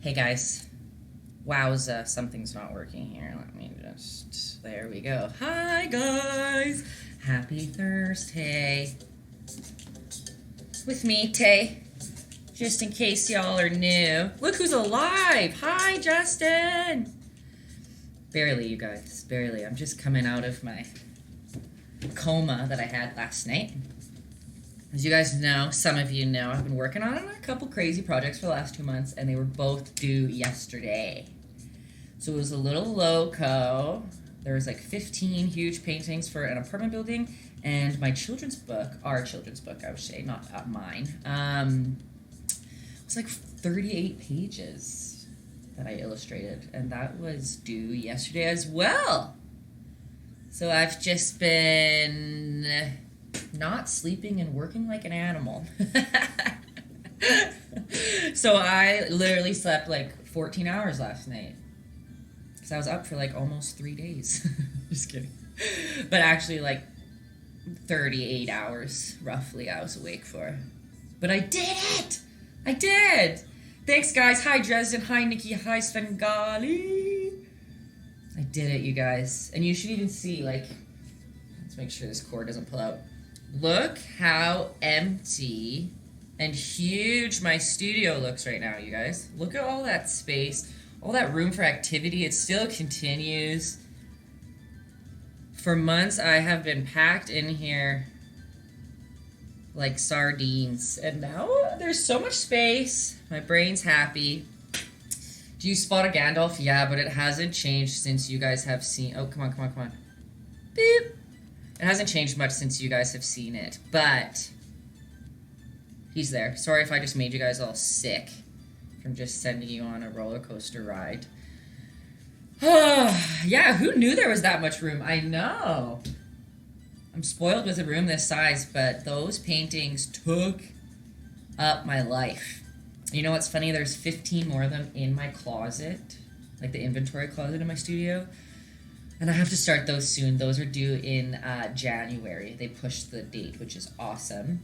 Hey guys, wowza, something's not working here. Let me there we go. Hi guys, happy Thursday. With me, Tay, just in case y'all are new. Look who's alive. Hi, Justin. Barely, you guys, barely. I'm just coming out of my coma that I had last night. As you guys know, some of you know, I've been working on a couple crazy projects for the last 2 months, and they were both due yesterday. So it was a little loco. There was like 15 huge paintings for an apartment building, and my children's book, our children's book, I would say, not mine, it was like 38 pages that I illustrated, and that was due yesterday as well. So I've just been not sleeping and working like an animal. So I literally slept like 14 hours last night because I was up for like almost 3 days. Just kidding. But actually like 38 hours roughly I was awake for. But I did it! I did! Thanks guys. Hi Dresden. Hi Nikki. Hi Svengali. I did it, you guys. And you should even see, like, let's make sure this cord doesn't pull out. Look how empty and huge my studio looks right now, you guys. Look at all that space, all that room for activity. It still continues. For months, I have been packed in here like sardines. And now there's so much space. My brain's happy. Do you spot a Gandalf? Yeah, but it hasn't changed since you guys have seen... Oh, come on, come on, come on. Beep. It hasn't changed much since you guys have seen it, but he's there. Sorry if I just made you guys all sick from just sending you on a roller coaster ride. Yeah, who knew there was that much room? I know. I'm spoiled with a room this size, but those paintings took up my life. You know what's funny? There's 15 more of them in my closet, like the inventory closet in my studio. And I have to start those soon. Those are due in January. They pushed the date, which is awesome.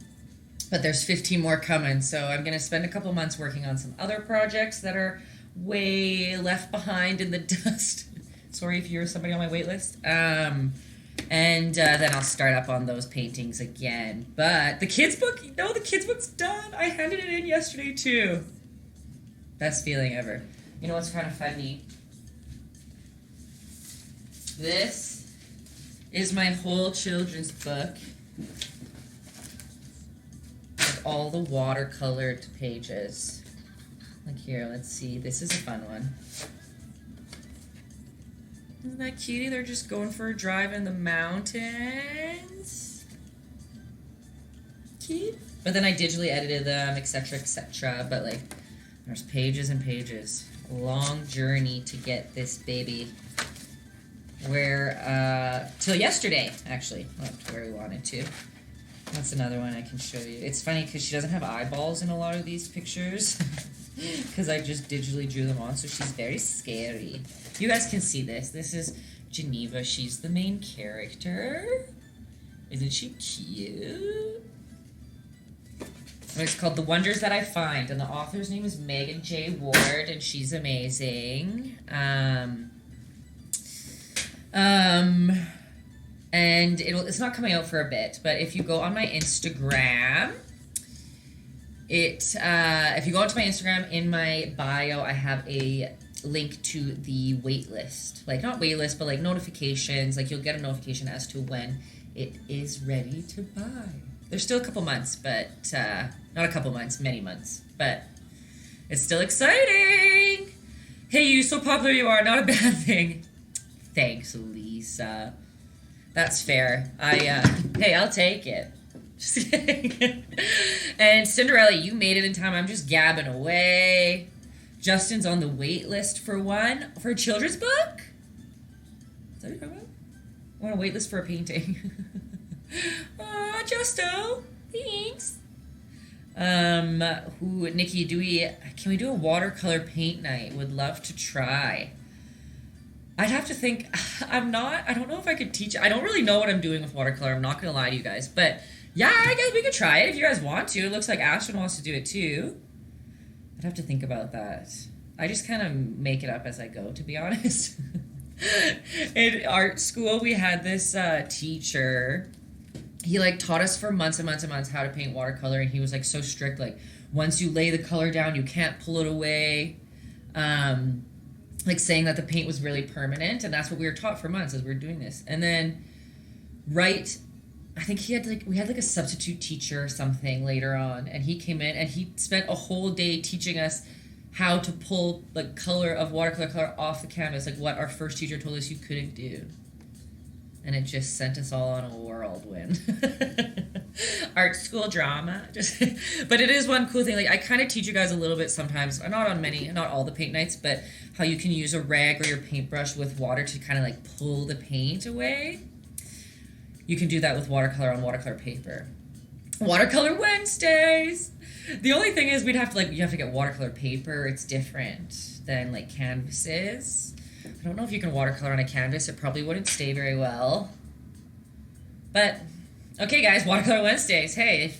But there's 15 more coming, so I'm going to spend a couple months working on some other projects that are way left behind in the dust. Sorry if you're somebody on my wait list. And then I'll start up on those paintings again. But the kids' book, no, the kids' book's done. I handed it in yesterday, too. Best feeling ever. You know what's kind of funny? This is my whole children's book with all the watercolored pages. Like here, let's see. This is a fun one. Isn't that cutie? They're just going for a drive in the mountains. Cute. But then I digitally edited them, etc., etc. But like, there's pages and pages. A long journey to get this baby where till yesterday, actually, not where we wanted to. That's another one I can show you. It's funny because she doesn't have eyeballs in a lot of these pictures because I just digitally drew them on, so she's very scary. You guys can see this. This is Geneva. She's the main character. Isn't she cute? It's called The Wonders That I Find, and the author's name is Megan J. Ward, and she's amazing. And it's not coming out for a bit, but if you go on my Instagram, if you go onto my Instagram, in my bio, I have a link to the wait list. Like, not wait list, but like notifications. Like, you'll get a notification as to when it is ready to buy. There's still a couple months, but, not a couple months, many months, but it's still exciting. Hey, you, so popular you are, not a bad thing. Thanks, Lisa. That's fair. Hey, I'll take it. Just kidding. And Cinderella, you made it in time. I'm just gabbing away. Justin's on the wait list for a children's book? Is that what you're talking about? I want a wait list for a painting. Aw, Justo. Thanks. Nikki, can we do a watercolor paint night? Would love to try. I'd have to think. I don't know if I could teach. I don't really know what I'm doing with watercolor. I'm not going to lie to you guys. But yeah, I guess we could try it if you guys want to. It looks like Ashton wants to do it too. I'd have to think about that. I just kind of make it up as I go, to be honest. In art school, we had this teacher. He like taught us for months and months and months how to paint watercolor, and he was like so strict. Like once you lay the color down, you can't pull it away. Like saying that the paint was really permanent, and that's what we were taught for months as we were doing this. And then, I think we had like a substitute teacher or something later on, and he came in and he spent a whole day teaching us how to pull the color of watercolor color off the canvas, like what our first teacher told us you couldn't do. And it just sent us all on a whirlwind. Art school drama. But it is one cool thing. Like I kind of teach you guys a little bit sometimes, not all the paint nights, but how you can use a rag or your paintbrush with water to kind of like pull the paint away. You can do that with watercolor on watercolor paper. Watercolor Wednesdays! The only thing is you have to get watercolor paper. It's different than like canvases. I don't know if you can watercolor on a canvas. It probably wouldn't stay very well. But, okay guys, Watercolor Wednesdays. Hey,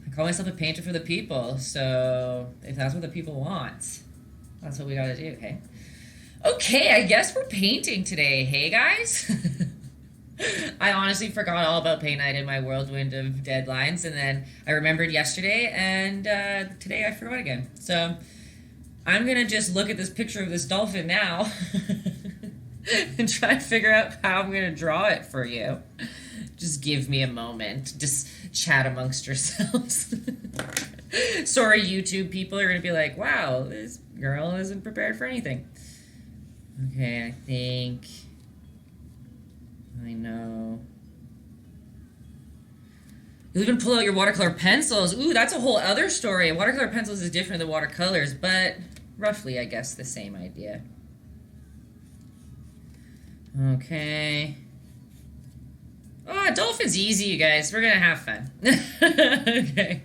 I call myself a painter for the people, so if that's what the people want, that's what we gotta do, okay? Okay, I guess we're painting today, hey guys? I honestly forgot all about paint night in my whirlwind of deadlines, and then I remembered yesterday, and today I forgot again. So I'm gonna just look at this picture of this dolphin now and try to figure out how I'm gonna draw it for you. Just give me a moment. Just chat amongst yourselves. Sorry, YouTube people are gonna be like, wow, this girl isn't prepared for anything. Okay, I think I know. You'll even pull out your watercolor pencils. Ooh, that's a whole other story. Watercolor pencils is different than watercolors, but roughly, I guess, the same idea. Okay. Oh, dolphin's easy, you guys. We're gonna have fun. Okay.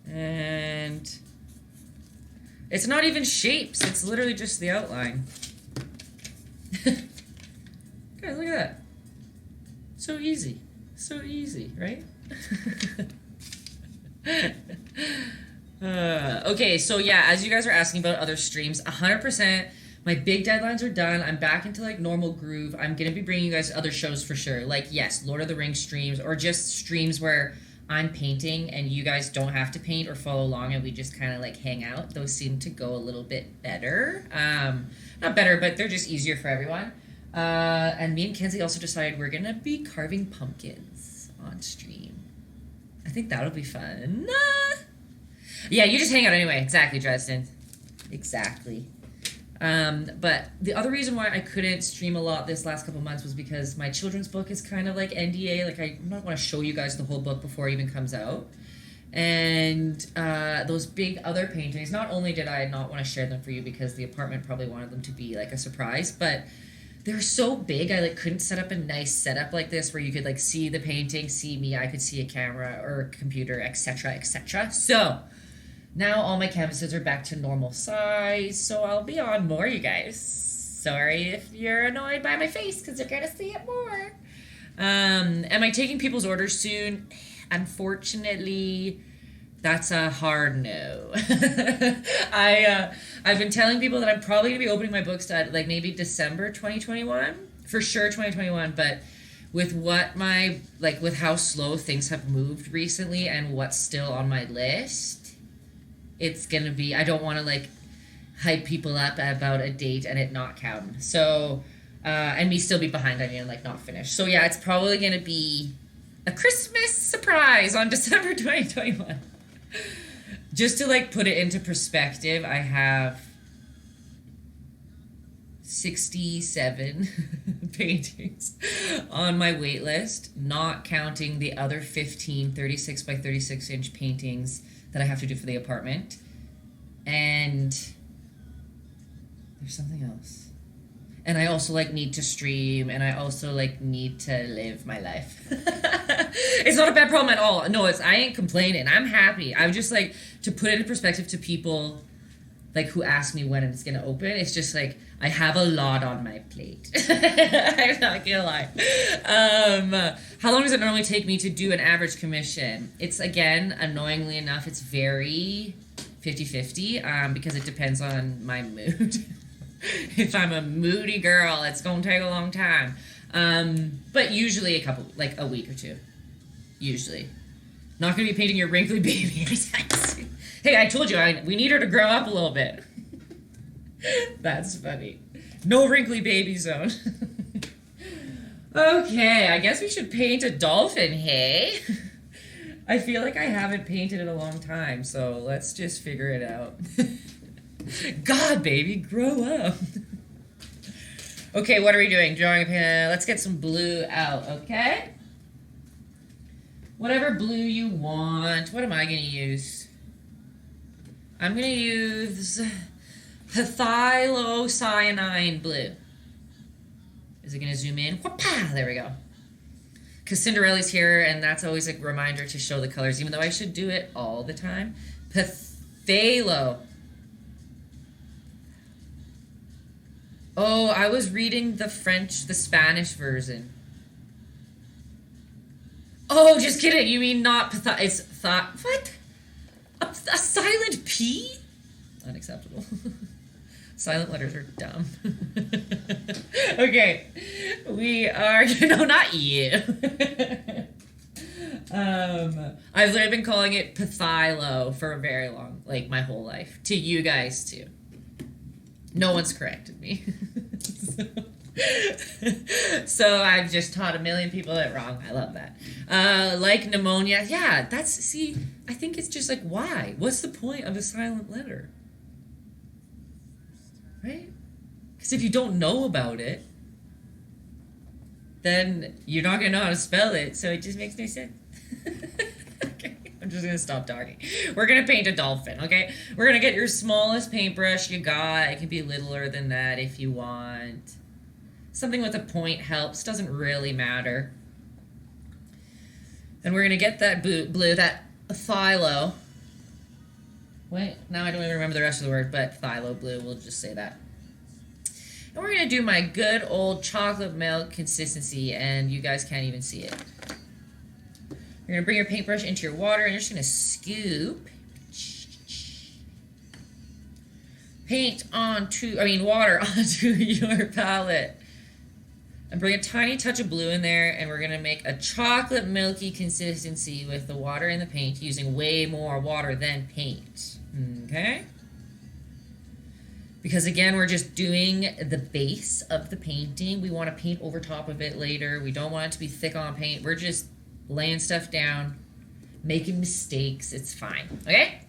And it's not even shapes. It's literally just the outline. Guys, look at that. So easy. So easy, right? Okay, so yeah, as you guys are asking about other streams, 100%, my big deadlines are done. I'm back into like normal groove. I'm going to be bringing you guys other shows for sure. Like, yes, Lord of the Rings streams, or just streams where I'm painting and you guys don't have to paint or follow along and we just kind of like hang out. Those seem to go a little bit better. Not better, but they're just easier for everyone. And me and Kenzie also decided we're gonna be carving pumpkins on stream. I think that'll be fun. Yeah, you just hang out anyway. Exactly, Dresden. Exactly. But the other reason why I couldn't stream a lot this last couple months was because my children's book is kind of like NDA. Like I'm not want to show you guys the whole book before it even comes out. And those big other paintings, not only did I not want to share them for you because the apartment probably wanted them to be like a surprise, but they're so big, I like couldn't set up a nice setup like this where you could like see the painting, see me, I could see a camera or a computer, etc., etc. So now all my canvases are back to normal size, so I'll be on more, you guys. Sorry if you're annoyed by my face, because you're gonna see it more. Am I taking people's orders soon? Unfortunately, that's a hard no. I've been telling people that I'm probably gonna be opening my books at like maybe December 2021, for sure 2021. But with with how slow things have moved recently and what's still on my list, it's gonna be. I don't want to like hype people up about a date and it not count. So and me still be behind on you and like not finished. So yeah, it's probably gonna be a Christmas surprise on December 2021. Just to like put it into perspective, I have 67 paintings on my wait list, not counting the other 15 36 by 36 inch paintings that I have to do for the apartment. And there's something else. And I also like need to stream, and I also like need to live my life. It's not a bad problem at all. No, I ain't complaining. I'm happy. I'm just like, to put it in perspective to people like who ask me when it's gonna open, it's just like I have a lot on my plate. I'm not gonna lie. How long does it normally take me to do an average commission? It's, again, annoyingly enough, it's very 50-50 because it depends on my mood. If I'm a moody girl, it's going to take a long time. But usually a week or two. Usually. Not going to be painting your wrinkly baby anytime soon. Hey, I told you, we need her to grow up a little bit. That's funny. No wrinkly baby zone. Okay, I guess we should paint a dolphin, hey? I feel like I haven't painted in a long time, so let's just figure it out. God, baby, grow up. Okay, what are we doing? Drawing a pen. Let's get some blue out, okay? Whatever blue you want. What am I going to use? I'm going to use phthalo-cyanine blue. Is it going to zoom in? Whoop-ah! There we go. Because Cinderella's here, and that's always a reminder to show the colors, even though I should do it all the time. Phthalo. Oh, I was reading the Spanish version. Oh, just kidding. You mean not it's what? A silent P? Unacceptable. Silent letters are dumb. Okay. We are... No, not you. I've literally been calling it Pathylo for a very long... my whole life. To you guys, too. No one's corrected me. So I've just taught a million people it wrong. I love that. Like pneumonia. Yeah, I think it's just why? What's the point of a silent letter? Right? Because if you don't know about it, then you're not going to know how to spell it, so it just makes no sense. Okay, I'm just going to stop talking. We're going to paint a dolphin, okay? We're going to get your smallest paintbrush you got. It can be littler than that if you want. Something with a point helps. Doesn't really matter. And we're going to get that blue, that phthalo. Wait, now I don't even remember the rest of the word, but phthalo blue, we'll just say that. And we're going to do my good old chocolate milk consistency, and you guys can't even see it. You're going to bring your paintbrush into your water, and you're just going to scoop water onto your palette. And bring a tiny touch of blue in there, and we're going to make a chocolate milky consistency with the water and the paint, using way more water than paint. Okay? Because again, we're just doing the base of the painting. We want to paint over top of it later. We don't want it to be thick on paint. We're just laying stuff down, making mistakes. It's fine. Okay?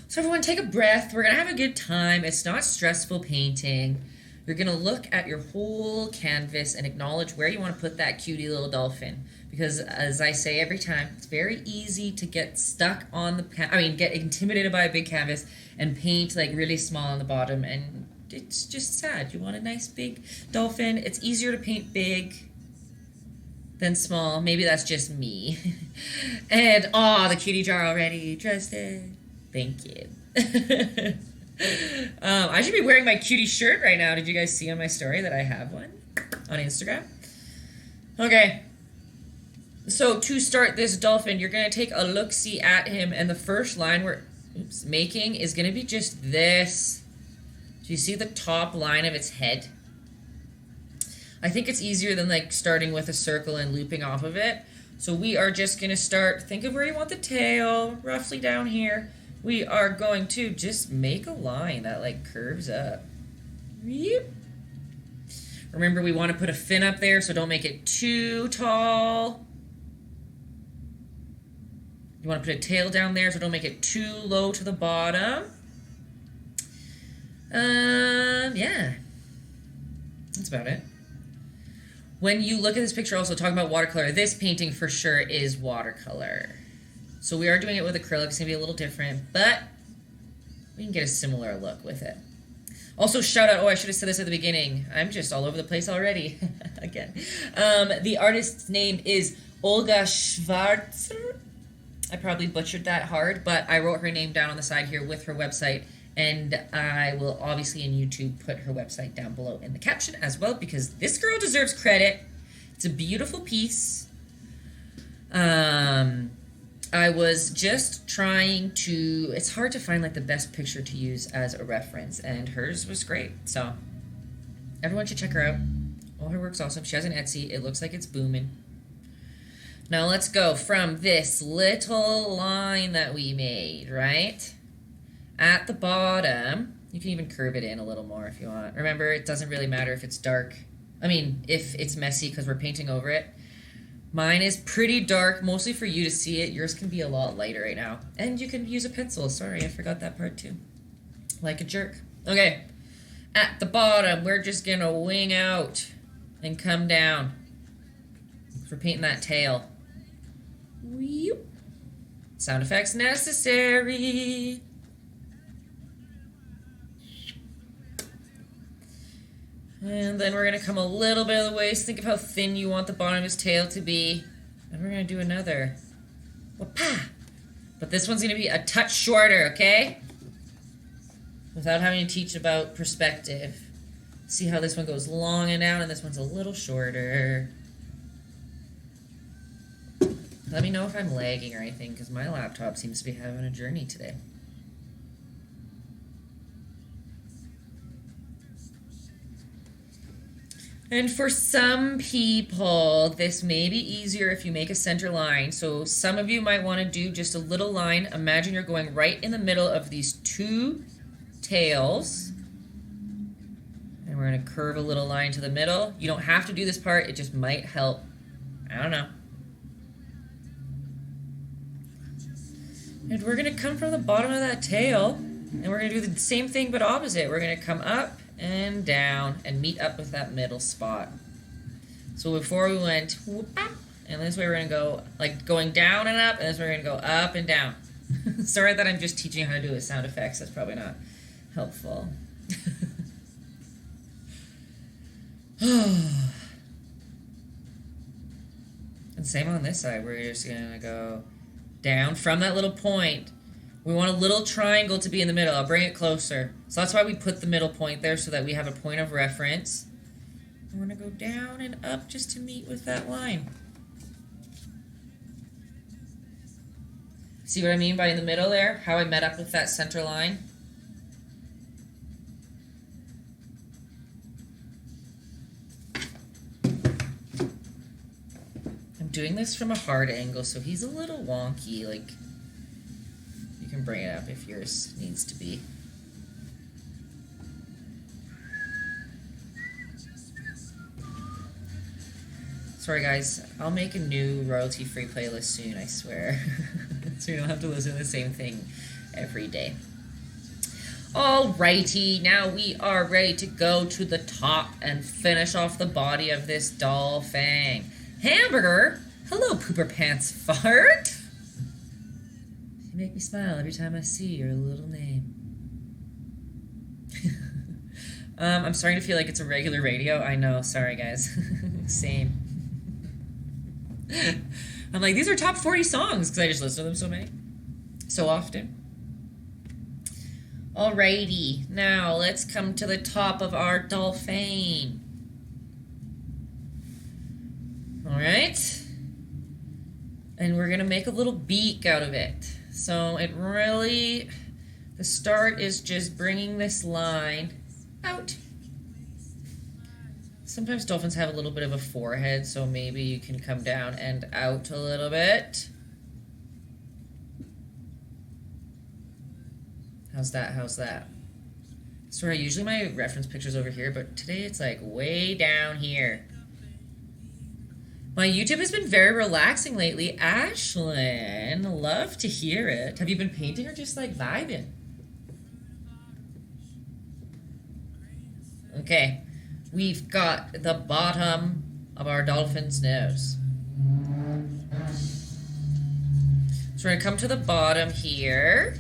So everyone, take a breath. We're going to have a good time. It's not stressful painting. You're going to look at your whole canvas and acknowledge where you want to put that cutie little dolphin. Because as I say every time, it's very easy to get stuck on get intimidated by a big canvas and paint really small on the bottom. And it's just sad. You want a nice big dolphin. It's easier to paint big than small. Maybe that's just me. And, the cutie jar already trusted. Thank you. I should be wearing my cutie shirt right now. Did you guys see on my story that I have one on Instagram? Okay. So to start this dolphin, you're going to take a look-see at him, and the first line we're making is going to be just this. Do you see the top line of its head? I think it's easier than starting with a circle and looping off of it. So we are just going to think of where you want the tail, roughly down here. We are going to just make a line that curves up. Yep. Remember, we want to put a fin up there, so don't make it too tall. You want to put a tail down there, so don't make it too low to the bottom. Yeah. That's about it. When you look at this picture, also talking about watercolor, this painting for sure is watercolor. So we are doing it with acrylic. It's going to be a little different, but we can get a similar look with it. Also, shout out, I should have said this at the beginning. I'm just all over the place already. Again. The artist's name is Olga Schwarzer. I probably butchered that hard, but I wrote her name down on the side here with her website, and I will obviously in YouTube put her website down below in the caption as well, because this girl deserves credit. It's a beautiful piece. I was just trying to, it's hard to find like the best picture to use as a reference, and hers was great. So everyone should check her out. All her work's awesome. She has an Etsy. It looks like it's booming. Now let's go from this little line that we made, right? At the bottom, you can even curve it in a little more if you want. Remember, it doesn't really matter if it's dark. I mean, if it's messy because we're painting over it. Mine is pretty dark, mostly for you to see it. Yours can be a lot lighter right now. And you can use a pencil. Sorry, I forgot that part too. Like a jerk. Okay, at the bottom, we're just gonna wing out and come down. We're painting that tail. Whew. Sound effects necessary. And then we're going to come a little bit of the waist. Think of how thin you want the bottom of his tail to be. And we're going to do another. Wapa! But this one's going to be a touch shorter, okay? Without having to teach about perspective. See how this one goes long and down, and this one's a little shorter. Let me know if I'm lagging or anything, because my laptop seems to be having a journey today. And for some people, this may be easier if you make a center line. So some of you might want to do just a little line. Imagine you're going right in the middle of these two tails. And we're going to curve a little line to the middle. You don't have to do this part. It just might help. I don't know. And we're going to come from the bottom of that tail. And we're going to do the same thing but opposite. We're going to come up and down and meet up with that middle spot. So before we went whoop, and this way we're going to go like going down and up, and this way we're going to go up and down. Sorry that I'm just teaching you how to do it with sound effects. That's probably not helpful. And same on this side. We're just going to go down from that little point. We want a little triangle to be in the middle. I'll bring it closer. So that's why we put the middle point there, so that we have a point of reference. And we're going to go down and up just to meet with that line. See what I mean by in the middle there? How I met up with that center line? I'm doing this from a hard angle, so he's a little wonky. Like, you can bring it up if yours needs to be. Sorry guys, I'll make a new royalty-free playlist soon, I swear. So you don't have to listen to the same thing every day. Alrighty, now we are ready to go to the top and finish off the body of this dolphin. Hamburger! Hello, Pooper Pants Fart! You make me smile every time I see your little name. I'm starting to feel like it's a regular radio. I know, sorry guys. Same. I'm like, these are top 40 songs because I just listen to them so often. Alrighty, now let's come to the top of our dolphin. Alright. And we're gonna make a little beak out of it. So it really, the start is just bringing this line out. Sometimes dolphins have a little bit of a forehead, so maybe you can come down and out a little bit. How's that? How's that? Sorry, usually my reference picture's over here, but today it's like way down here. My YouTube has been very relaxing lately. Ashlyn, love to hear it. Have you been painting or just like vibing? Okay. We've got the bottom of our dolphin's nose. So we're going to come to the bottom here.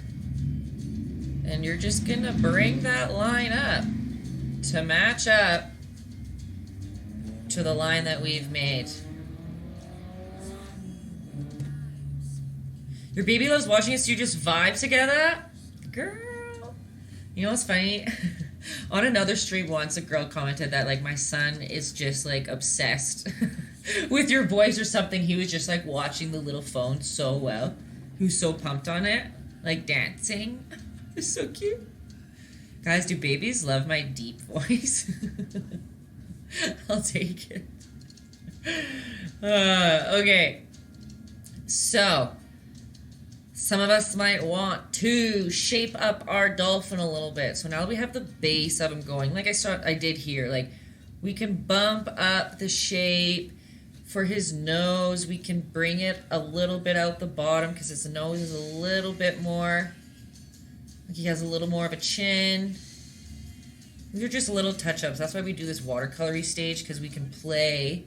And you're just going to bring that line up to match up to the line that we've made. Your baby loves watching us do just vibe together? Girl. You know what's funny? On another stream once, a girl commented that, like, my son is just, like, obsessed with your voice or something. He was just, like, watching the little phone so well. who's so pumped on it, like dancing. It's so cute. Guys, do babies love my deep voice? I'll take it. Okay. So, some of us might want to shape up our dolphin a little bit. So now we have the base of him going. Like I did here. Like, we can bump up the shape for his nose. We can bring it a little bit out the bottom because his nose is a little bit more. Like he has a little more of a chin. These are just little touch-ups. That's why we do this watercolory stage, because we can play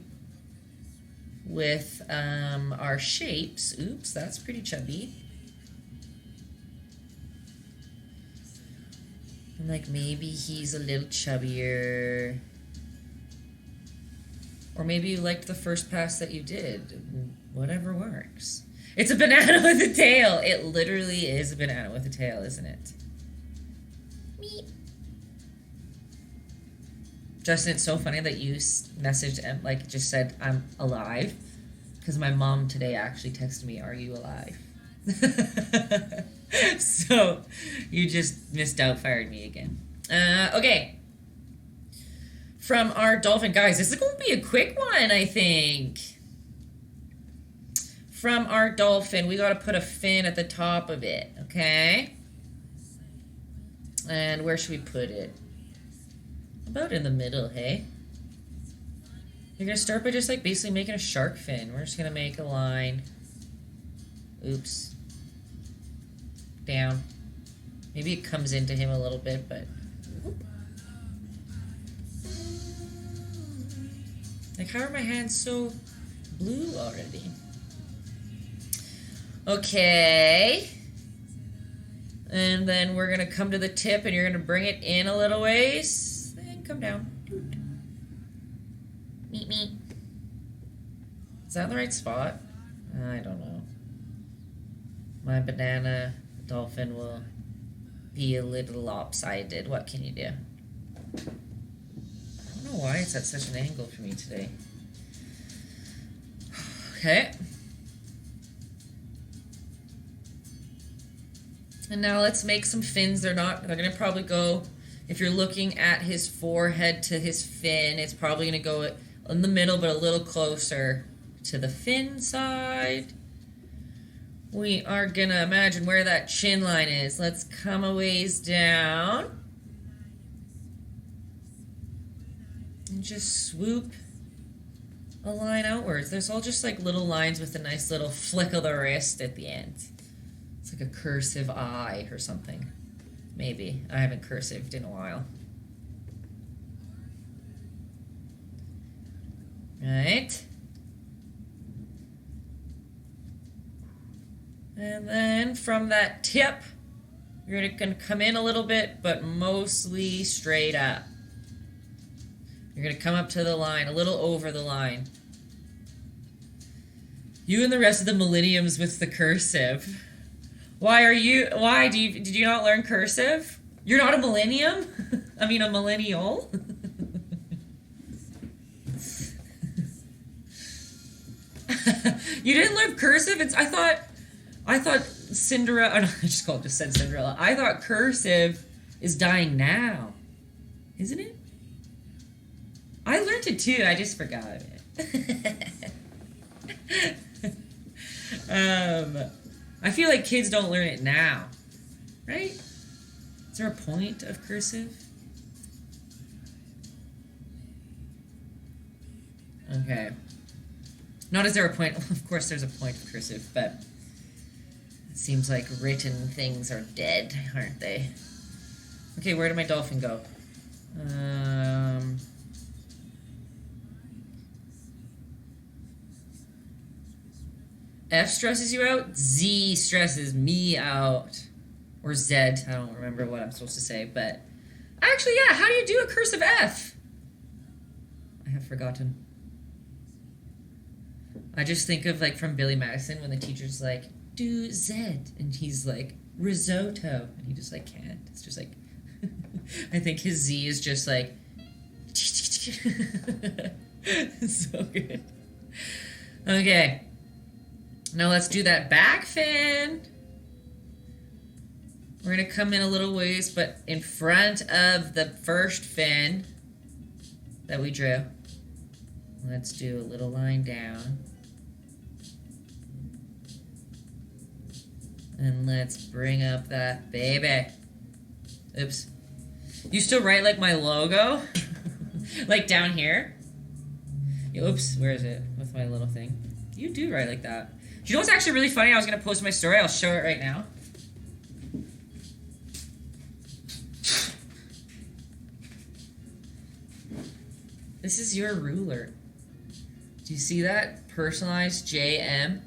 with our shapes. Oops, that's pretty chubby. And like maybe he's a little chubbier. Or maybe you liked the first pass that you did. Whatever works. It's a banana with a tail. It literally is a banana with a tail, isn't it? Me. Justin, it's so funny that you messaged and like just said I'm alive, because my mom today actually texted me, "Are you alive?" So you just missed out, fired me again. Okay. From our dolphin, guys, this is going to be a quick one, I think. From our dolphin, we got to put a fin at the top of it, okay? And where should we put it? About in the middle, hey? You're going to start by just like basically making a shark fin. We're just going to make a line. Oops. Down. Maybe it comes into him a little bit, but... Like, how are my hands so blue already? Okay. And then we're going to come to the tip, and you're going to bring it in a little ways. Then come down. Meet me. Is that in the right spot? I don't know. My banana dolphin will be a little lopsided. What can you do? I don't know why it's at such an angle for me today. Okay. And now let's make some fins. They're gonna probably go, if you're looking at his forehead to his fin, it's probably gonna go in the middle, but a little closer to the fin side. We are gonna imagine where that chin line is. Let's come a ways down. And just swoop a line outwards. There's all just like little lines with a nice little flick of the wrist at the end. It's like a cursive eye or something. Maybe. I haven't cursived in a while. Right. And then from that tip, you're going to come in a little bit, but mostly straight up. You're going to come up to the line, a little over the line. You and the rest of the millenniums with the cursive. Did you not learn cursive? You're not a millennium? I mean a millennial? You didn't learn cursive? I thought Cinderella, oh no, I just said Cinderella. I thought cursive is dying now. Isn't it? I learned it too, I just forgot it. I feel like kids don't learn it now, right? Is there a point of cursive? Okay. Not is there a point, of course there's a point of cursive, but it seems like written things are dead, aren't they? Okay, where did my dolphin go? F stresses you out, Z stresses me out. Or Z, I don't remember what I'm supposed to say, but... Actually, yeah, how do you do a cursive F? I have forgotten. I just think of, like, from Billy Madison, when the teacher's like, do Z, and he's like, risotto, and he just, like, can't. It's just like... I think his Z is just like... It's so good. Okay. Now let's do that back fin. We're going to come in a little ways, but in front of the first fin that we drew. Let's do a little line down. And let's bring up that baby. Oops. You still write like my logo? Like down here? Oops, where is it? With my little thing. You do write like that. You know what's actually really funny? I was going to post my story. I'll show it right now. This is your ruler. Do you see that? Personalized JM.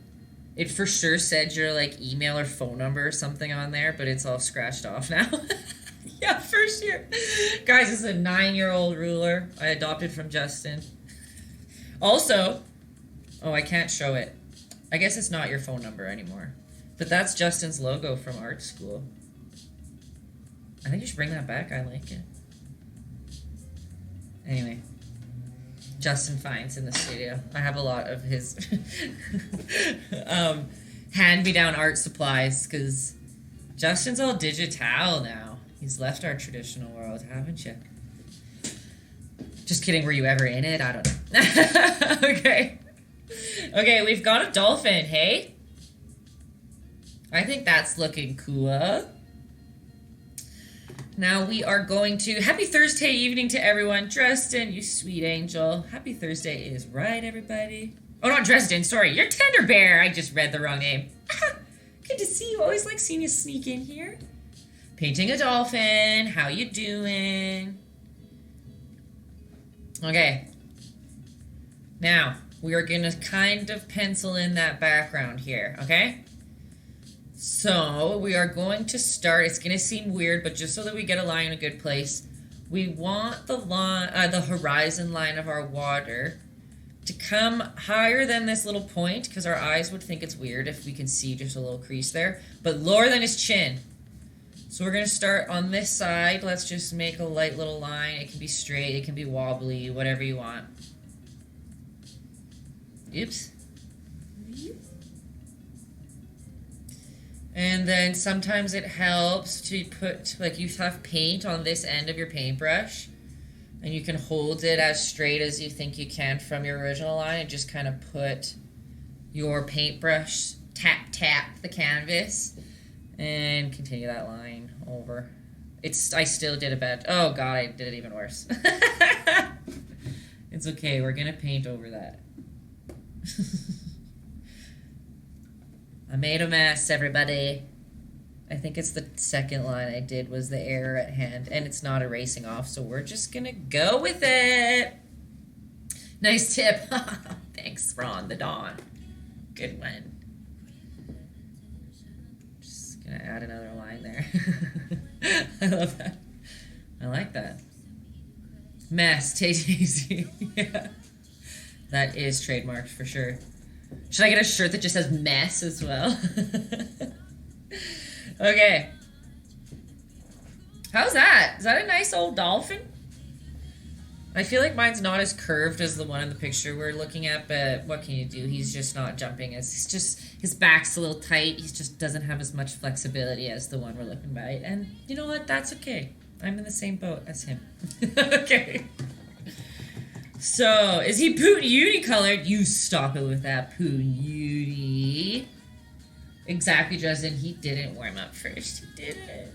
It for sure said your like email or phone number or something on there, but it's all scratched off now. Yeah, first year. Guys, this is a 9-year-old ruler I adopted from Justin. Also, oh, I can't show it. I guess it's not your phone number anymore. But that's Justin's logo from art school. I think you should bring that back. I like it. Anyway. Justin finds in the studio. I have a lot of his hand-me-down art supplies because Justin's all digital now. He's left our traditional world, haven't you? Just kidding. Were you ever in it? I don't know. Okay. Okay, we've got a dolphin, hey? I think that's looking cool. Now we are going to... Happy Thursday evening to everyone. Dresden, you sweet angel. Happy Thursday is right, everybody. Oh, not Dresden, sorry. You're Tender Bear. I just read the wrong name. Good to see you. Always like seeing you sneak in here. Painting a dolphin. How you doing? Okay. Now, we are going to kind of pencil in that background here, okay? So, we are going to start, it's going to seem weird, but just so that we get a line in a good place, we want the line, the horizon line of our water to come higher than this little point, because our eyes would think it's weird if we can see just a little crease there, but lower than his chin. So we're going to start on this side. Let's just make a light little line. It can be straight, it can be wobbly, whatever you want. Oops. And then sometimes it helps to put, like you have paint on this end of your paintbrush, and you can hold it as straight as you think you can from your original line and just kind of put your paintbrush, tap the canvas, and continue that line over. I still did a bad, oh god, I did it even worse. It's okay, we're gonna paint over that. I made a mess, everybody. I think it's the second line I did was the error at hand, and it's not erasing off, so we're just gonna go with it. Nice tip. Thanks, Ron the Dawn. Good one. Just gonna add another line there. I love that. I like that. Mess, Taytayski. Yeah. That is trademarked for sure. Should I get a shirt that just says mess as well? Okay. How's that? Is that a nice old dolphin? I feel like mine's not as curved as the one in the picture we're looking at, but what can you do? He's just not jumping. He's just, his back's a little tight. He just doesn't have as much flexibility as the one we're looking by. And you know what? That's okay. I'm in the same boat as him. Okay. So, is he Pooty colored? You stop it with that Pooty. Exactly, Justin. He didn't warm up first. He didn't.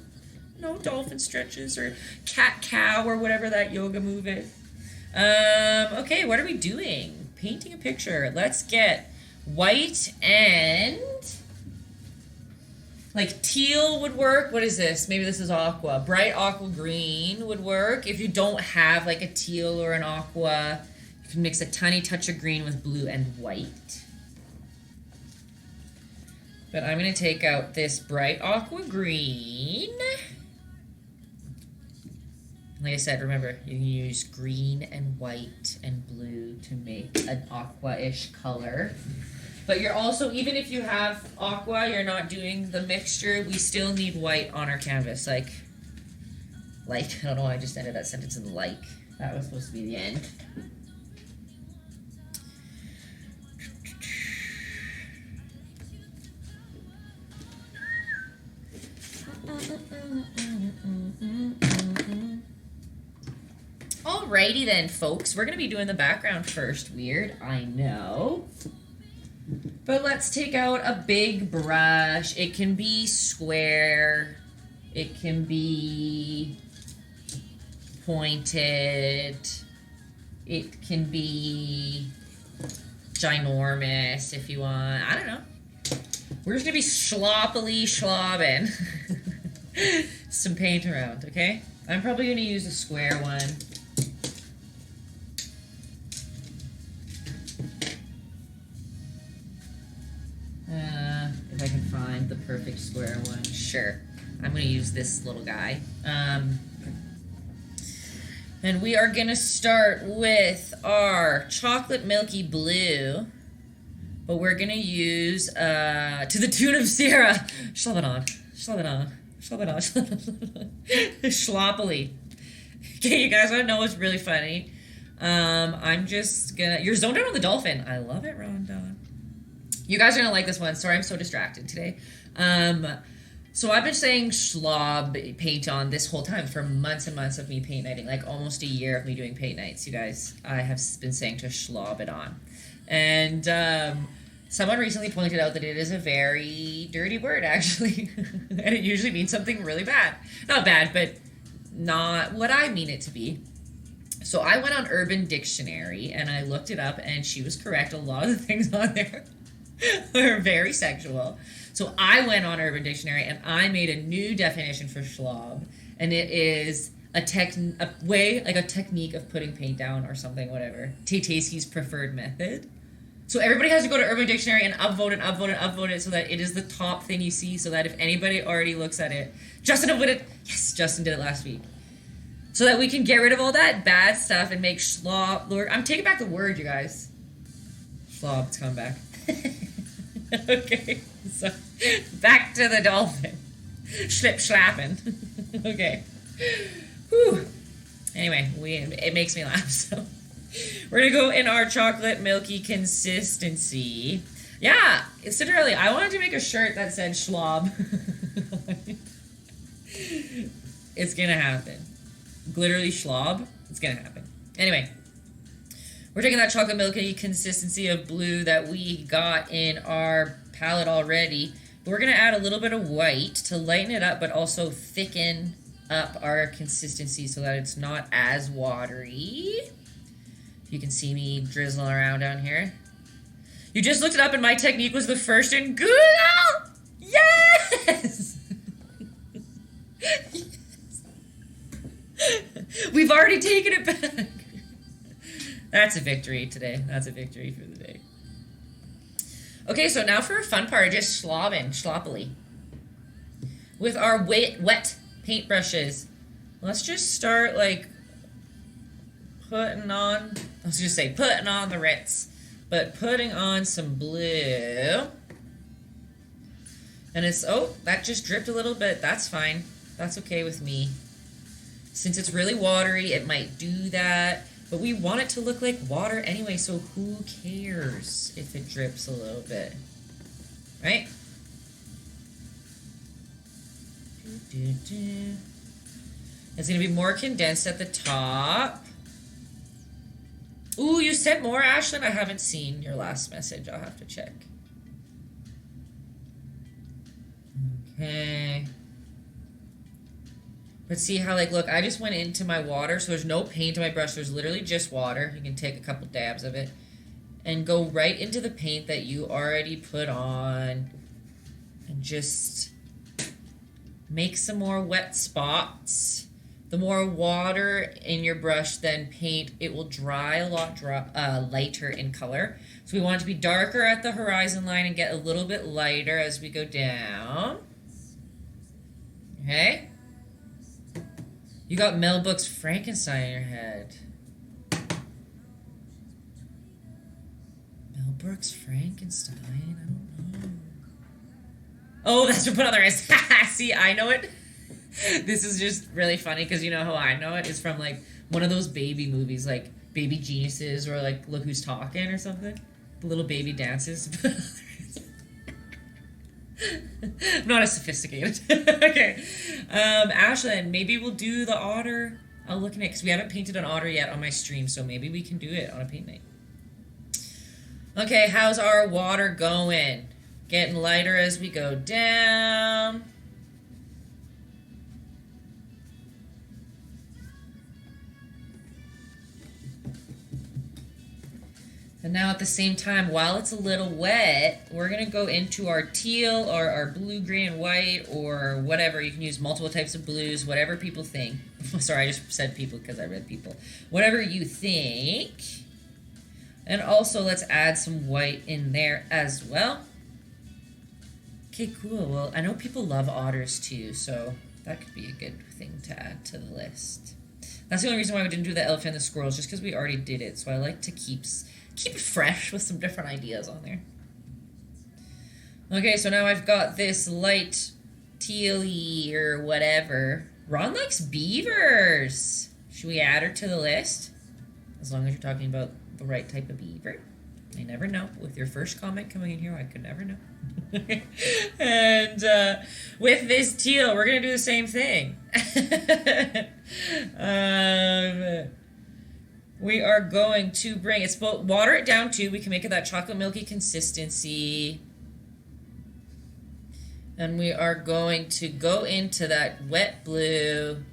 No dolphin stretches or cat-cow or whatever that yoga move is. Okay, what are we doing? Painting a picture. Let's get white and... like teal would work. What is this? Maybe this is aqua. Bright aqua green would work. If you don't have like a teal or an aqua, you can mix a tiny touch of green with blue and white. But I'm going to take out this bright aqua green. Like I said, remember, you can use green and white and blue to make an aqua-ish color. But you're also, even if you have aqua, you're not doing the mixture, we still need white on our canvas. Like, I don't know why I just ended that sentence in like. That was supposed to be the end. Alrighty then, folks. We're going to be doing the background first. Weird, I know. But let's take out a big brush. It can be square. It can be pointed. It can be ginormous if you want. I don't know. We're just going to be sloppily slobbing some paint around, okay? I'm probably going to use a square one. If I can find the perfect square one. Sure. I'm going to use this little guy. And we are going to start with our chocolate milky blue. But we're going to use, to the tune of Sierra, slob it on, slob it on, slob it on, slob it on, sloppily. Okay, you guys want to know what's really funny? I'm just going to, you're zoned out on the dolphin. I love it, Rondon. You guys are going to like this one. Sorry, I'm so distracted today. So I've been saying slob paint on this whole time for months and months of me paint nighting, like almost a year of me doing paint nights, you guys. I have been saying to slob it on. And someone recently pointed out that it is a very dirty word, actually. And it usually means something really bad. Not bad, but not what I mean it to be. So I went on Urban Dictionary and I looked it up, and she was correct. A lot of the things on there were very sexual. So I went on Urban Dictionary and I made a new definition for slob. And it is a technique of putting paint down or something, whatever. Taytayski's preferred method. So everybody has to go to Urban Dictionary and upvote and upvote and upvote it so that it is the top thing you see, so that if anybody already looks at it, Justin upvoted it. Yes, Justin did it last week. So that we can get rid of all that bad stuff and make slob. Lord, I'm taking back the word, you guys. Slob, it's coming back. Okay, so back to the dolphin. Slip slapping. Okay. Whew. Anyway, it makes me laugh, so. We're going to go in our chocolate milky consistency. Yeah, Cinderella, I wanted to make a shirt that said schlob. It's going to happen. Glitterly schlob, it's going to happen. Anyway, we're taking that chocolate milky consistency of blue that we got in our palette already. But we're going to add a little bit of white to lighten it up, but also thicken up our consistency so that it's not as watery. You can see me drizzling around down here. You just looked it up and my technique was the first in Google! Yes! Yes! We've already taken it back. That's a victory today. That's a victory for the day. Okay, so now for a fun part, just sloppily. With our wet paintbrushes. Let's just start like putting on the Ritz, but putting on some blue. And it's, oh, that just dripped a little bit. That's fine. That's okay with me. Since it's really watery, it might do that. But we want it to look like water anyway, so who cares if it drips a little bit? Right? It's going to be more condensed at the top. Ooh, you sent more, Ashlyn? I haven't seen your last message. I'll have to check. Okay. But see how, like, look, I just went into my water, so there's no paint on my brush. There's literally just water. You can take a couple dabs of it and go right into the paint that you already put on and just make some more wet spots. The more water in your brush than paint, it will dry a lot lighter in color. So we want it to be darker at the horizon line and get a little bit lighter as we go down. Okay? You got Mel Brooks Frankenstein in your head. Mel Brooks Frankenstein? I don't know. Oh, that's what put on the wrist. See, I know it. This is just really funny because you know how I know it? It's from like one of those baby movies, like Baby Geniuses or like Look Who's Talking or something. The little baby dances. I'm not as sophisticated. Okay. Ashlyn, maybe we'll do the otter. I'll look at it because we haven't painted an otter yet on my stream, so maybe we can do it on a paint night. Okay, how's our water going? Getting lighter as we go down. And now at the same time, while it's a little wet, we're going to go into our teal or our blue, green, and white or whatever. You can use multiple types of blues, whatever people think. Sorry, I just said people because I read people. Whatever you think. And also let's add some white in there as well. Okay, cool. Well, I know people love otters too, so that could be a good thing to add to the list. That's the only reason why we didn't do the elephant and the squirrels, just because we already did it. So I like to keep it fresh with some different ideas on there. Okay, so now I've got this light teal-y or whatever. Ron likes beavers. Should we add her to the list? As long as you're talking about the right type of beaver. I never know. With your first comment coming in here, I could never know. And with this teal, we're going to do the same thing. We are going to bring it, water it down too. We can make it that chocolate milky consistency. And we are going to go into that wet blue.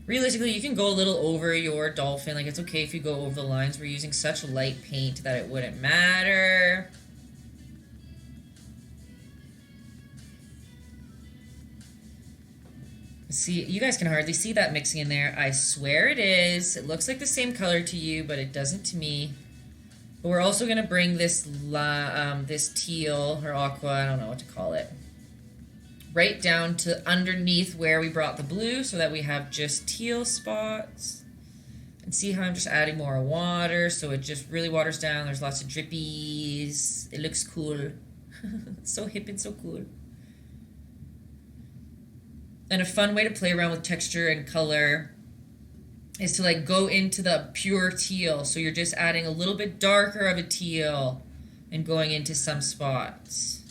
Realistically, you can go a little over your dolphin. Like, it's okay if you go over the lines. We're using such light paint that it wouldn't matter. See, you guys can hardly see that mixing in there. I swear it is. It looks like the same color to you, but it doesn't to me. But we're also going to bring this this teal or aqua, I don't know what to call it, right down to underneath where we brought the blue so that we have just teal spots. And see how I'm just adding more water so it just really waters down. There's lots of drippies. It looks cool. It's so hip and so cool. And a fun way to play around with texture and color is to like go into the pure teal. So you're just adding a little bit darker of a teal and going into some spots.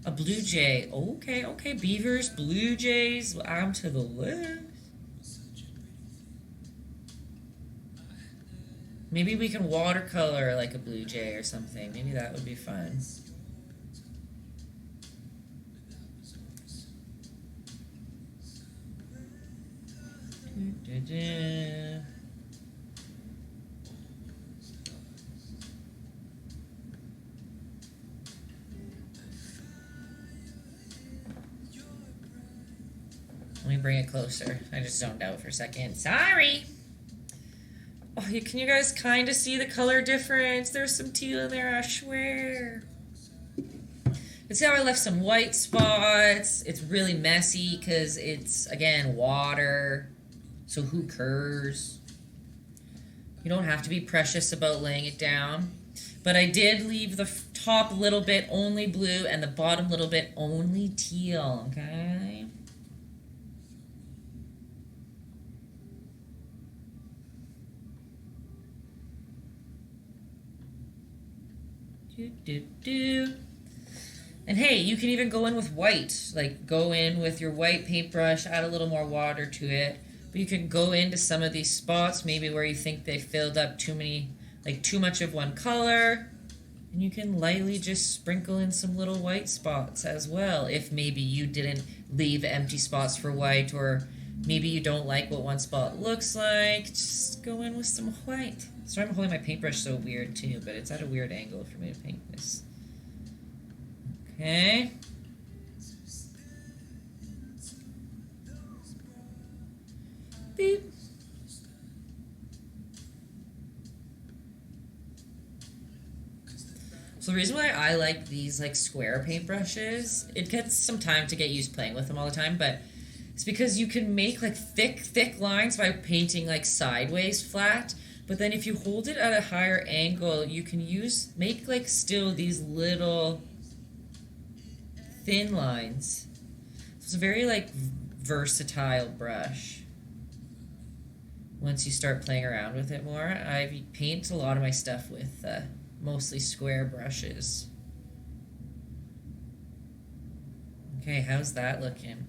A blue jay. Okay. Beavers, blue jays. Add them to the list. Maybe we can watercolor like a blue jay or something. Maybe that would be fun. Let me bring it closer. I just zoned out for a second. Sorry. Oh, can you guys kind of see the color difference? There's some teal in there, I swear. But see how I left some white spots? It's really messy because it's, again, water. So who cares? You don't have to be precious about laying it down. But I did leave the top little bit only blue and the bottom little bit only teal, okay? And hey, you can even go in with white. Like, go in with your white paintbrush, add a little more water to it. But you can go into some of these spots, maybe where you think they filled up too much of one color. And you can lightly just sprinkle in some little white spots as well, if maybe you didn't leave empty spots for white, or maybe you don't like what one spot looks like. Just go in with some white. Sorry, I'm holding my paintbrush so weird too, but it's at a weird angle for me to paint this. Okay. Beep. So the reason why I like these like square paintbrushes, it gets some time to get used playing with them all the time, but it's because you can make like thick lines by painting like sideways flat, but then if you hold it at a higher angle, you can make like still these little thin lines. So it's a very like versatile brush. Once you start playing around with it more, I paint a lot of my stuff with mostly square brushes. Okay, how's that looking?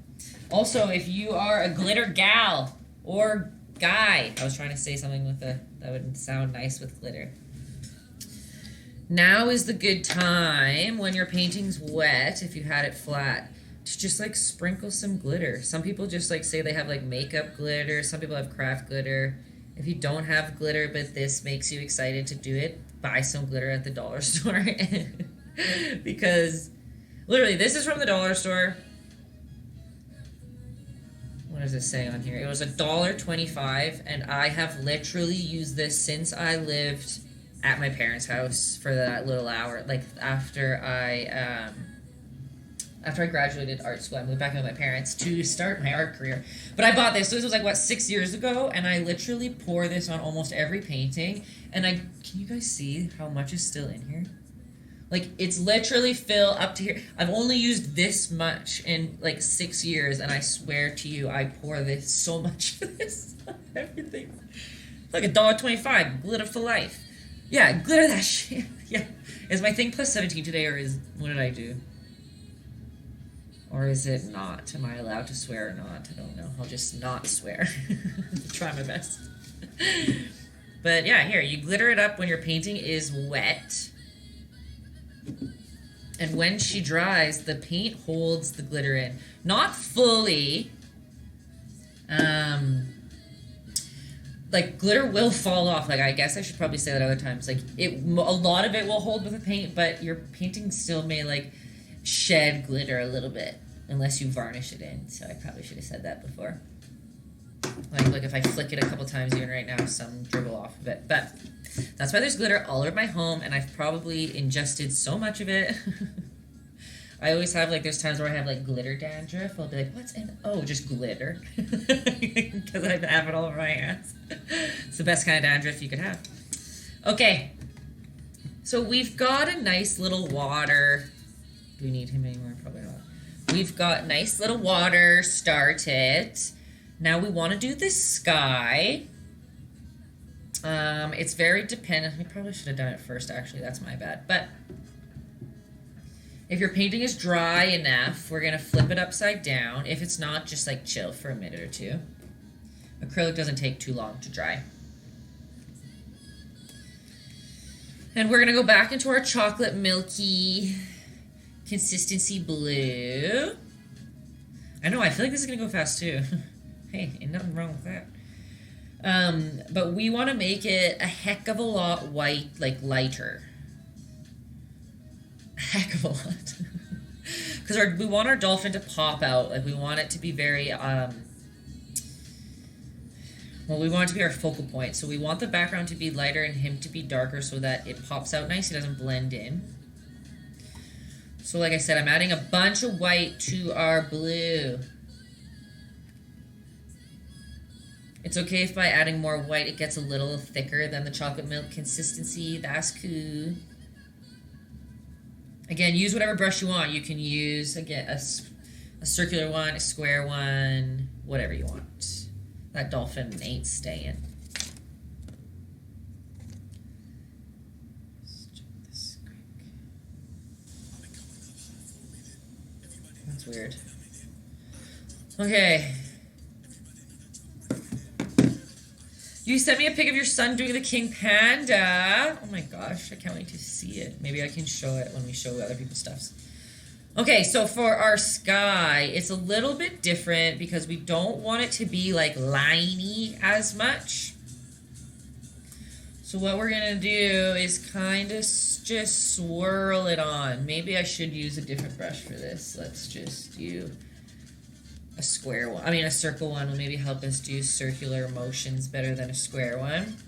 Also, if you are a glitter gal or guy, I was trying to say something with that would sound nice with glitter. Now is the good time when your painting's wet, if you had it flat, to just like sprinkle some glitter. Some people just like say they have like makeup glitter. Some people have craft glitter. If you don't have glitter, but this makes you excited to do it, buy some glitter at the dollar store. Because literally, this is from the dollar store. What does it say on here? It was $1.25, and I have literally used this since I lived at my parents' house for that little hour. Like after I graduated art school, I moved back in with my parents to start my art career. But I bought this. So this was like what, 6 years ago, and I literally pour this on almost every painting. And can you guys see how much is still in here? Like, it's literally filled up to here. I've only used this much in, like, 6 years, and I swear to you, I pour this so much for this. Everything. Like $1.25. Glitter for life. Yeah, glitter that shit. Yeah. Is my thing plus 17 today, or what did I do? Or is it not? Am I allowed to swear or not? I don't know. I'll just not swear. Try my best. But, yeah, here. You glitter it up when your painting is wet. And when she dries, the paint holds the glitter in. Not fully. Like, glitter will fall off. Like, I guess I should probably say that other times. Like, a lot of it will hold with the paint, but your painting still may, like, shed glitter a little bit. Unless you varnish it in. So I probably should have said that before. Like, look, if I flick it a couple times even right now, some dribble off of it. But that's why there's glitter all over my home, and I've probably ingested so much of it. I always have, like, there's times where I have, like, glitter dandruff. I'll be like, what's in? Oh, just glitter. Because I have it all over my hands. It's the best kind of dandruff you could have. Okay. So we've got a nice little water. Do we need him anymore? Probably not. We've got nice little water started. Now we want to do the sky. It's very dependent. We probably should have done it first, actually. That's my bad. But if your painting is dry enough, we're going to flip it upside down. If it's not, just like chill for a minute or two. Acrylic doesn't take too long to dry. And we're going to go back into our chocolate milky consistency blue. I know, I feel like this is going to go fast too. Hey, ain't nothing wrong with that. But we want to make it a heck of a lot white, like lighter. A heck of a lot. Because we want our dolphin to pop out. Like, we want it to be very, well, we want it to be our focal point. So we want the background to be lighter and him to be darker so that it pops out nice. It doesn't blend in. So like I said, I'm adding a bunch of white to our blue. It's okay if by adding more white it gets a little thicker than the chocolate milk consistency. That's cool. Again, use whatever brush you want. You can use, again, a circular one, a square one, whatever you want. That dolphin ain't staying. That's weird. Okay. You sent me a pic of your son doing the King Panda. Oh my gosh, I can't wait to see it. Maybe I can show it when we show other people's stuffs. Okay, so for our sky, it's a little bit different because we don't want it to be like liney as much. So what we're gonna do is kind of just swirl it on. Maybe I should use a different brush for this. Let's just do a square one. I mean, a circle one will maybe help us do circular motions better than a square one.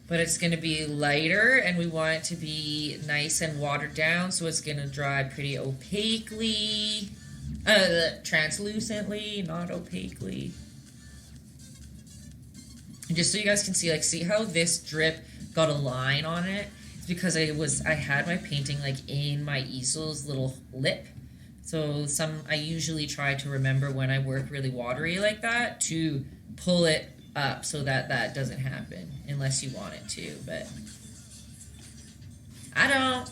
But it's going to be lighter, and we want it to be nice and watered down, so it's going to dry pretty opaquely. Translucently, not opaquely. And just so you guys can see, like, see how this drip got a line on it? It's because I had my painting, like, in my easel's little lip. So I usually try to remember when I work really watery like that to pull it up so that that doesn't happen unless you want it to, but I don't.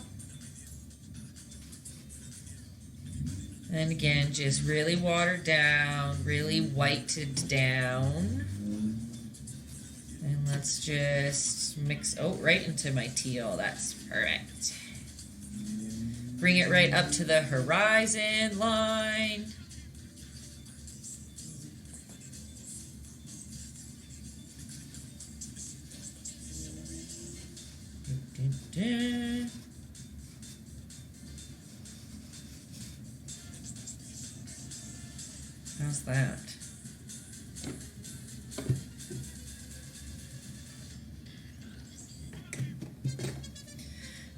And again, just really watered down, really whited down. And let's just mix, oh, right into my teal. That's perfect. Bring it right up to the horizon line. How's that?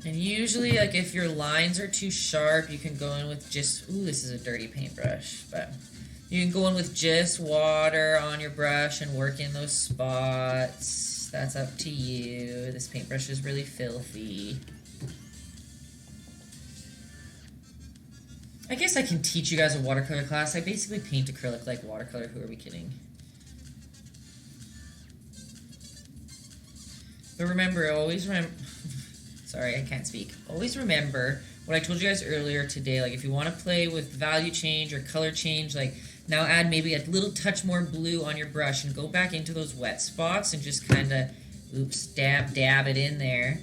And usually, like, if your lines are too sharp, you can go in with just, ooh, this is a dirty paintbrush, but you can go in with just water on your brush and work in those spots. That's up to you. This paintbrush is really filthy. I guess I can teach you guys a watercolor class. I basically paint acrylic like watercolor. Who are we kidding? But remember, always remember... Sorry, I can't speak. Always remember what I told you guys earlier today. Like, if you want to play with value change or color change, like, now add maybe a little touch more blue on your brush and go back into those wet spots and just kind of, oops, dab it in there.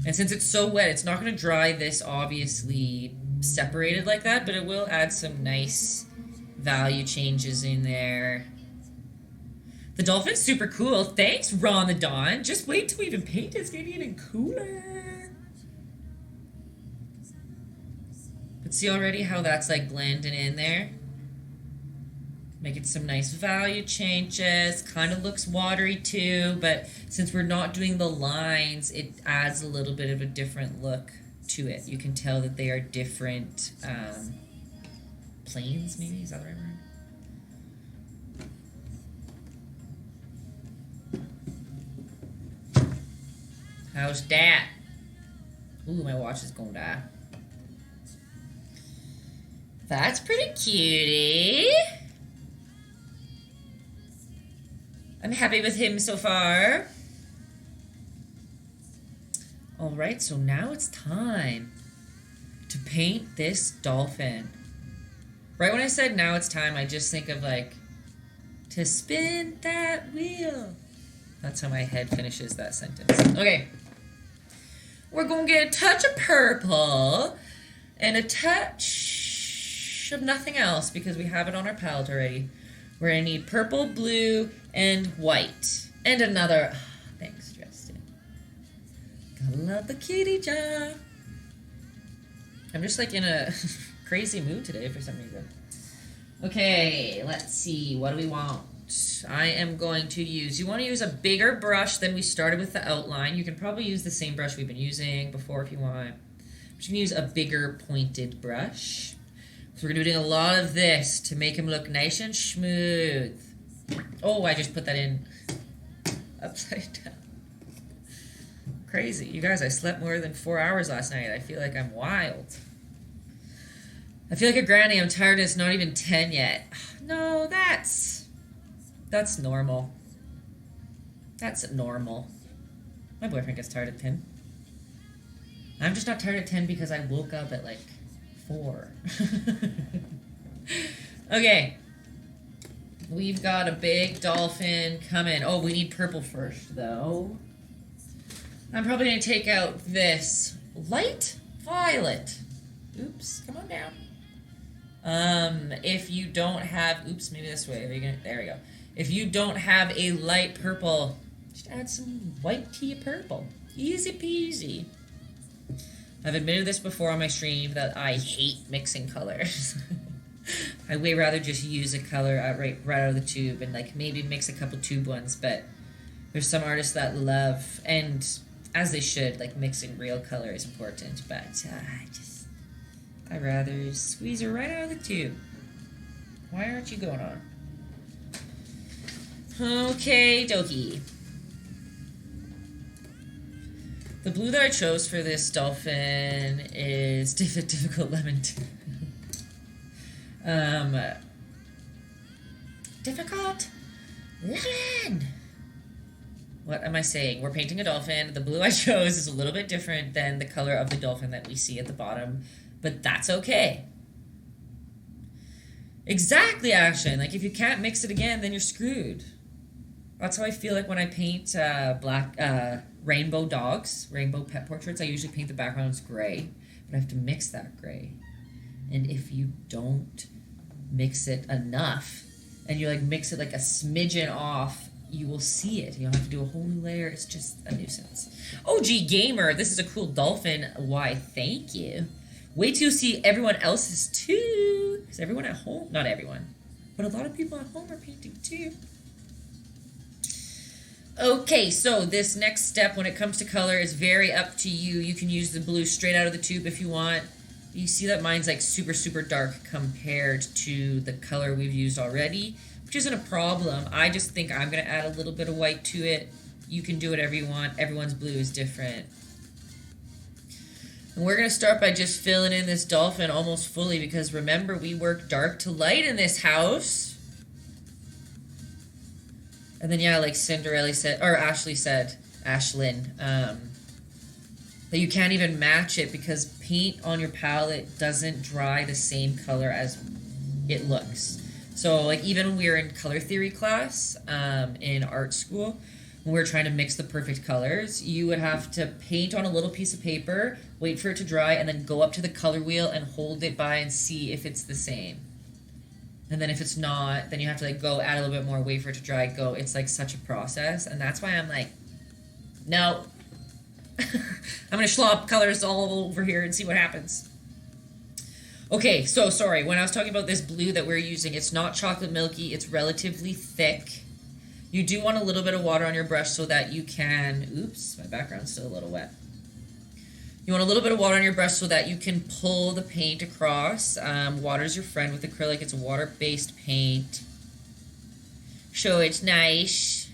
And since it's so wet, it's not going to dry this obviously separated like that, but it will add some nice value changes in there. The dolphin's super cool. Thanks, Ron the Dawn. Just wait till we even paint it. It's going to be even cooler. But see already how that's like blending in there? Making some nice value changes. Kind of looks watery too, but since we're not doing the lines, it adds a little bit of a different look to it. You can tell that they are different planes, maybe? Is that the right word? How's that? Ooh, my watch is gonna die. That's pretty cutie. I'm happy with him so far. Alright, so now it's time to paint this dolphin. Right when I said now it's time, I just think of like, to spin that wheel. That's how my head finishes that sentence. Okay. We're going to get a touch of purple and a touch of nothing else because we have it on our palette already. We're going to need purple, blue, and white. And another... Oh, thanks, Justin. Gotta love the kitty jar. I'm just like in a crazy mood today for some reason. Okay, let's see. What do we want? I am going to use, you want to use a bigger brush than we started with the outline. You can probably use the same brush we've been using before if you want. I'm just going to use a bigger pointed brush. So we're going to be doing a lot of this to make him look nice and smooth. Oh, I just put that in upside down. Crazy. You guys, I slept more than 4 hours last night. I feel like I'm wild. I feel like a granny. I'm tired and it's not even 10 yet. No, that's normal. That's normal. My boyfriend gets tired at 10. I'm just not tired at 10 because I woke up at like 4. Okay. We've got a big dolphin coming. Oh, we need purple first, though. I'm probably going to take out this light violet. Oops, come on down. If you don't have... Oops, maybe this way. Are you gonna, there we go. If you don't have a light purple, just add some white tea purple. Easy peasy. I've admitted this before on my stream that I hate mixing colors. I way rather just use a color right out of the tube and like maybe mix a couple tube ones, but there's some artists that love, and as they should, like mixing real color is important, but I'd rather squeeze her right out of the tube. Why aren't you going on? Okay, dokie. The blue that I chose for this dolphin is difficult lemon. Difficult lemon. What am I saying? We're painting a dolphin. The blue I chose is a little bit different than the color of the dolphin that we see at the bottom But that's okay. Exactly, Ashen. Like, if you can't mix it again, then you're screwed. That's how I feel like when I paint rainbow dogs, rainbow pet portraits. I usually paint the backgrounds gray, but I have to mix that gray. And if you don't mix it enough, and you like mix it like a smidgen off, you will see it. You'll have to do a whole new layer. It's just a nuisance. OG Gamer, this is a cool dolphin. Why, thank you. Wait till you see everyone else's too. Because everyone at home, not everyone, but a lot of people at home are painting too. Okay, so this next step when it comes to color is very up to you. You can use the blue straight out of the tube if you want. You see that mine's like super, super dark compared to the color we've used already, which isn't a problem. I just think I'm going to add a little bit of white to it. You can do whatever you want. Everyone's blue is different. And we're going to start by just filling in this dolphin almost fully because remember, we work dark to light in this house. And then, yeah, like Cinderella said, or Ashley said, Ashlyn, that you can't even match it because paint on your palette doesn't dry the same color as it looks. So, like, even when we were in color theory class in art school, when we were trying to mix the perfect colors, you would have to paint on a little piece of paper, wait for it to dry, and then go up to the color wheel and hold it by and see if it's the same. And then if it's not, then you have to like go add a little bit more, wait for it to dry, go. It's like such a process. And that's why I'm like, no. I'm going to slop colors all over here and see what happens. Okay, so sorry. When I was talking about this blue that we're using, it's not chocolate milky. It's relatively thick. You do want a little bit of water on your brush so that you can, oops, my background's still a little wet. You want a little bit of water on your brush so that you can pull the paint across. Water's your friend with acrylic. It's a water-based paint. So it's nice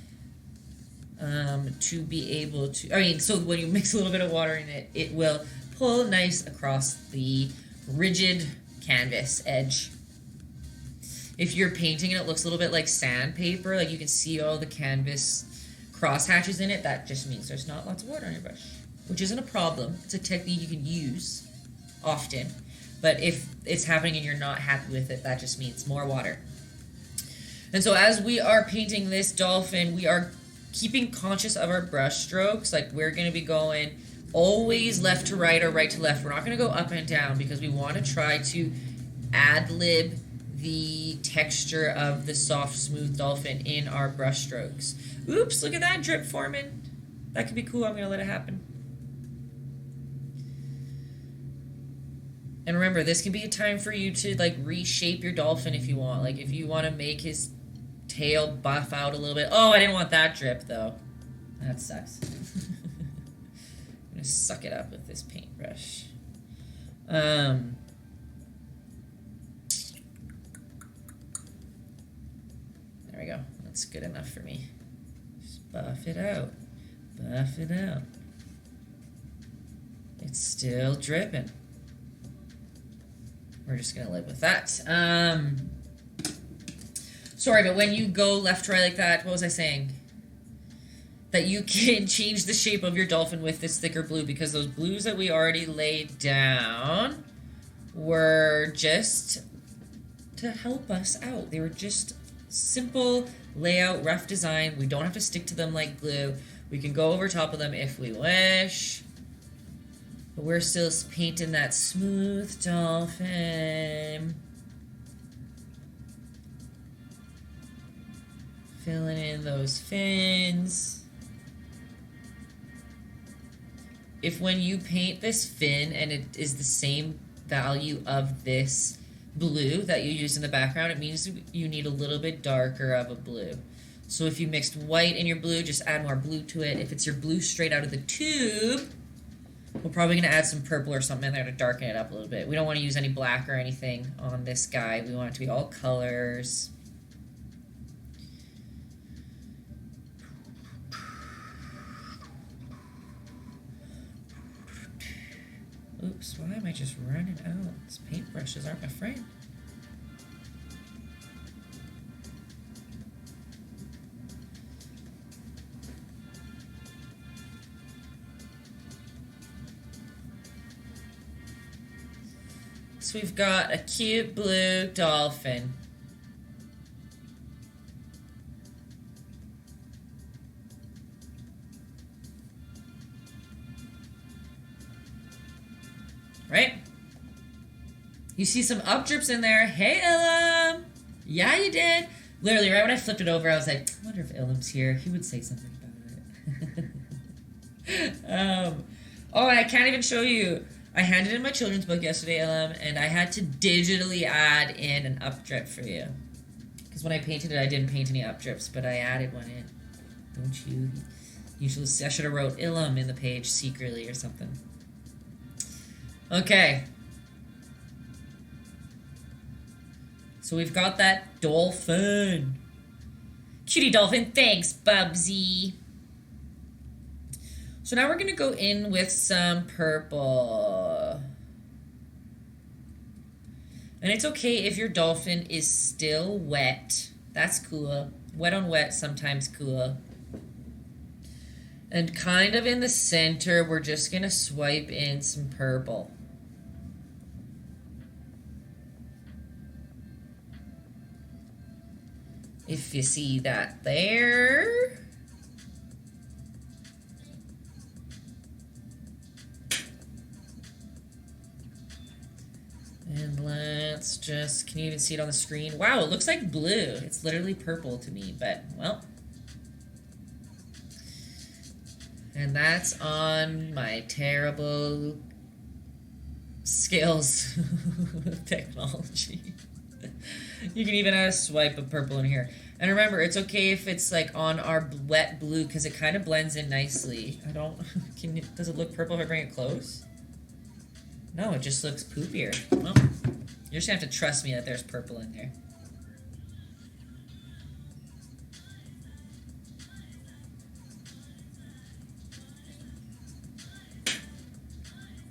to be able to, so when you mix a little bit of water in it, it will pull nice across the rigid canvas edge. If you're painting and it looks a little bit like sandpaper, like you can see all the canvas crosshatches in it, that just means there's not lots of water on your brush. Which isn't a problem. It's a technique you can use often. But if it's happening and you're not happy with it, that just means more water. And so as we are painting this dolphin, we are keeping conscious of our brush strokes. Like we're going to be going always left to right or right to left. We're not going to go up and down because we want to try to ad-lib the texture of the soft, smooth dolphin in our brush strokes. Oops, look at that drip forming. That could be cool. I'm going to let it happen. And remember, this can be a time for you to like reshape your dolphin if you want. Like if you want to make his tail buff out a little bit. Oh, I didn't want that drip though. That sucks. I'm gonna suck it up with this paintbrush. There we go. That's good enough for me. Just buff it out. Buff it out. It's still dripping. We're just going to live with that. Sorry, but when you go left to right like that, what was I saying? That you can change the shape of your dolphin with this thicker blue because those blues that we already laid down were just to help us out. They were just simple layout, rough design. We don't have to stick to them like glue. We can go over top of them if we wish. But we're still painting that smooth dolphin. Filling in those fins. If when you paint this fin and it is the same value of this blue that you use in the background, it means you need a little bit darker of a blue. So if you mixed white in your blue, just add more blue to it. If it's your blue straight out of the tube, we're probably going to add some purple or something in there to darken it up a little bit. We don't want to use any black or anything on this guy. We want it to be all colors. Oops, why am I just running out? These paintbrushes aren't my friend. So we've got a cute blue dolphin. Right? You see some up drips in there. Hey, Ilham! Yeah, you did. Literally, right when I flipped it over, I was like, I wonder if Ilham's here. He would say something about it. Oh, and I can't even show you. I handed in my children's book yesterday, Ilham, and I had to digitally add in an up drip for you. Because when I painted it, I didn't paint any up drips, but I added one in. Don't you? You should. I should have wrote Ilham in the page secretly or something. Okay. So we've got that dolphin. Cutie dolphin, thanks, Bubsy. So now we're going to go in with some purple. And it's okay if your dolphin is still wet. That's cool. Wet on wet, sometimes cool. And kind of in the center, we're just going to swipe in some purple. If you see that there. And let's just, can you even see it on the screen? Wow, it looks like blue. It's literally purple to me, but, well. And that's on my terrible skills technology. You can even add a swipe of purple in here. And remember, it's okay if it's like on our wet blue because it kind of blends in nicely. I don't, does it look purple if I bring it close? No, it just looks poopier. Well, you're just gonna have to trust me that there's purple in there.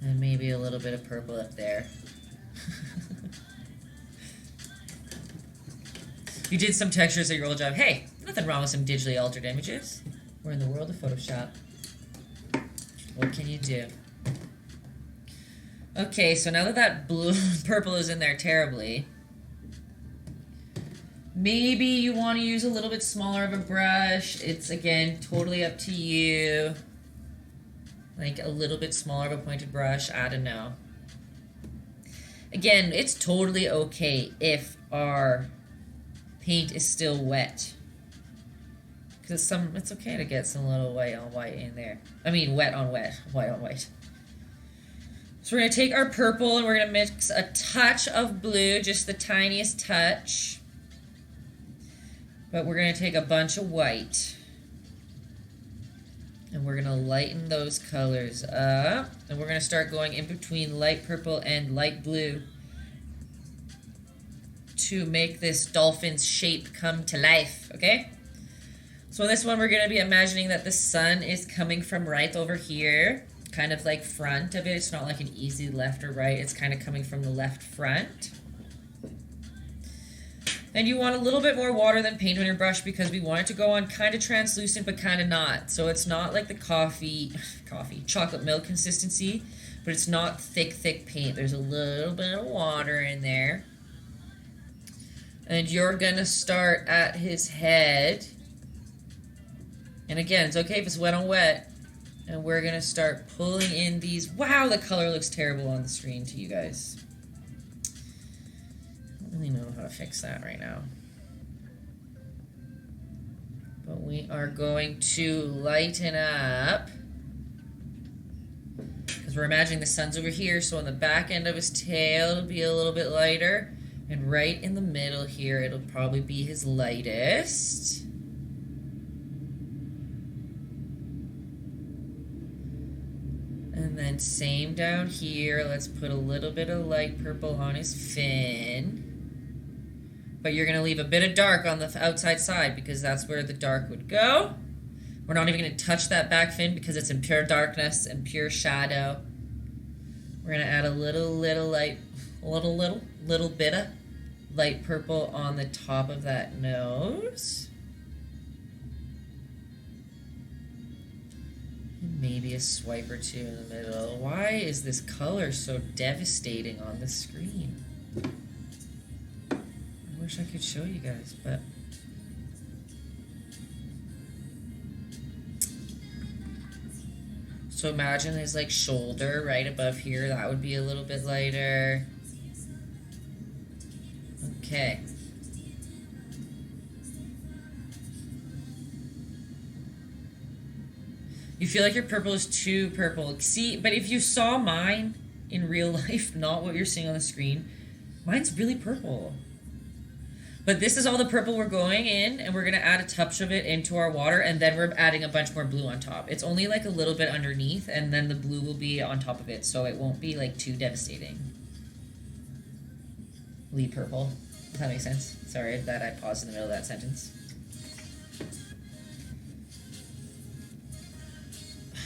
And maybe a little bit of purple up there. You did some textures at your old job. Hey, nothing wrong with some digitally altered images. We're in the world of Photoshop. What can you do? Okay, so now that that blue purple is in there terribly, maybe you want to use a little bit smaller of a brush. It's, again, totally up to you. Like a little bit smaller of a pointed brush. I don't know. Again, it's totally okay if our paint is still wet. Because it's okay to get some little white on white in there. I mean, wet on wet. White on white. So we're going to take our purple and we're going to mix a touch of blue, just the tiniest touch. But we're going to take a bunch of white. And we're going to lighten those colors up. And we're going to start going in between light purple and light blue to make this dolphin's shape come to life, okay? So in this one, we're going to be imagining that the sun is coming from right over here, kind of like front of it. It's not like an easy left or right. It's kind of coming from the left front. And you want a little bit more water than paint on your brush because we want it to go on kind of translucent but kind of not. So it's not like the chocolate milk consistency, but it's not thick paint. There's a little bit of water in there. And you're going to start at his head. And again, it's okay if it's wet on wet. And we're going to start pulling in these. Wow, the color looks terrible on the screen to you guys. I don't really know how to fix that right now. But we are going to lighten up. Because we're imagining the sun's over here. So on the back end of his tail, it'll be a little bit lighter. And right in the middle here, it'll probably be his lightest. And then same down here. Let's put a little bit of light purple on his fin. But you're going to leave a bit of dark on the outside side because that's where the dark would go. We're not even going to touch that back fin because it's in pure darkness and pure shadow. We're going to add a little light, little bit of light purple on the top of that nose. And maybe a swipe or two in the middle. Why is this color so devastating on the screen? I wish I could show you guys, but... So imagine his like shoulder right above here. That would be a little bit lighter. Okay. You feel like your purple is too purple. See, but if you saw mine in real life, not what you're seeing on the screen, mine's really purple. But this is all the purple we're going in, and we're going to add a touch of it into our water, and then we're adding a bunch more blue on top. It's only like a little bit underneath, and then the blue will be on top of it, so it won't be like too devastating. Lead purple. Does that make sense? Sorry that I paused in the middle of that sentence.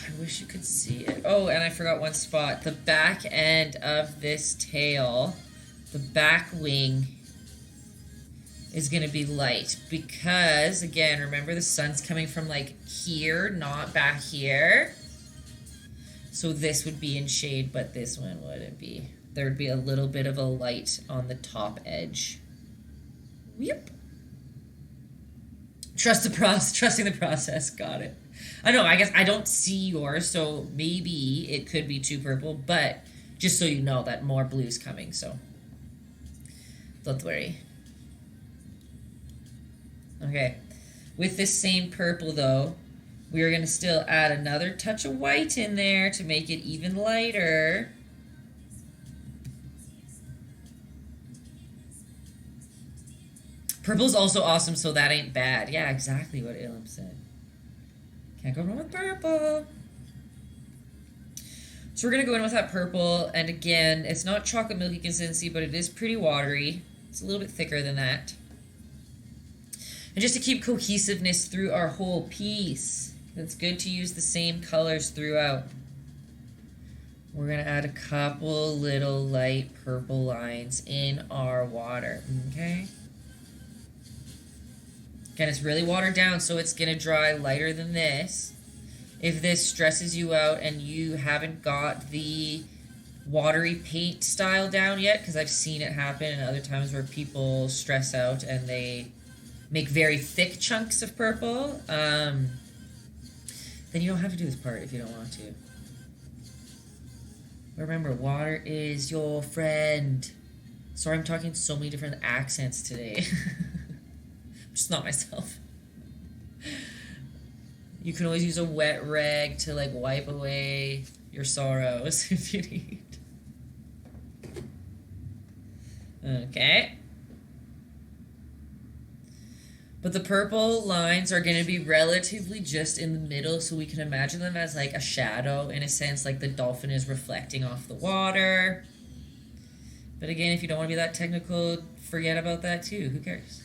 I wish you could see it. Oh, and I forgot one spot. The back end of this tail, the back wing, is going to be light because, again, remember the sun's coming from like here, not back here. So this would be in shade, but this one wouldn't be. There would be a little bit of a light on the top edge. Yep. Trusting the process. Got it. I know, I guess I don't see yours, so maybe it could be too purple, but just so you know that more blue's coming, so don't worry. Okay, with this same purple though, we're going to still add another touch of white in there to make it even lighter. Purple's also awesome, so that ain't bad. Yeah, exactly what Ilham said. Can't go wrong with purple. So we're going to go in with that purple, and again, it's not chocolate milky consistency, but it is pretty watery. It's a little bit thicker than that. And just to keep cohesiveness through our whole piece, it's good to use the same colors throughout. We're going to add a couple little light purple lines in our water, okay? Again, it's really watered down, so it's going to dry lighter than this. If this stresses you out and you haven't got the watery paint style down yet, because I've seen it happen and other times where people stress out and they make very thick chunks of purple, then you don't have to do this part if you don't want to. Remember, water is your friend. Sorry, I'm talking so many different accents today. I'm just not myself. You can always use a wet rag to like wipe away your sorrows if you need. Okay. But the purple lines are going to be relatively just in the middle, so we can imagine them as like a shadow in a sense, like the dolphin is reflecting off the water. But again, if you don't want to be that technical, forget about that too. Who cares?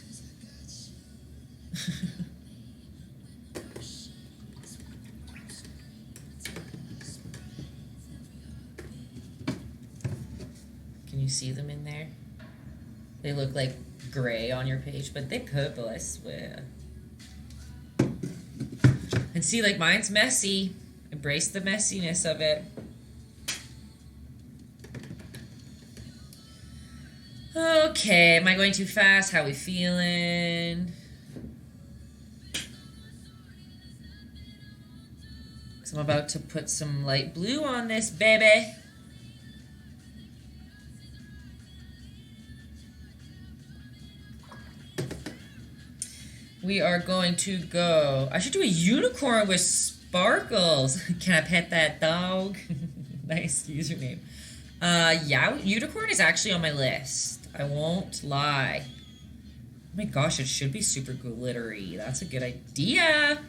Can you see them in there? They look like gray on your page, but they're purple, I swear. And see, like, mine's messy. Embrace the messiness of it. Okay, am I going too fast? How we feeling? So I'm about to put some light blue on this baby. We are going to go... I should do a unicorn with sparkles. Can I pet that dog? Nice username. Yeah, unicorn is actually on my list. I won't lie. Oh my gosh, it should be super glittery. That's a good idea.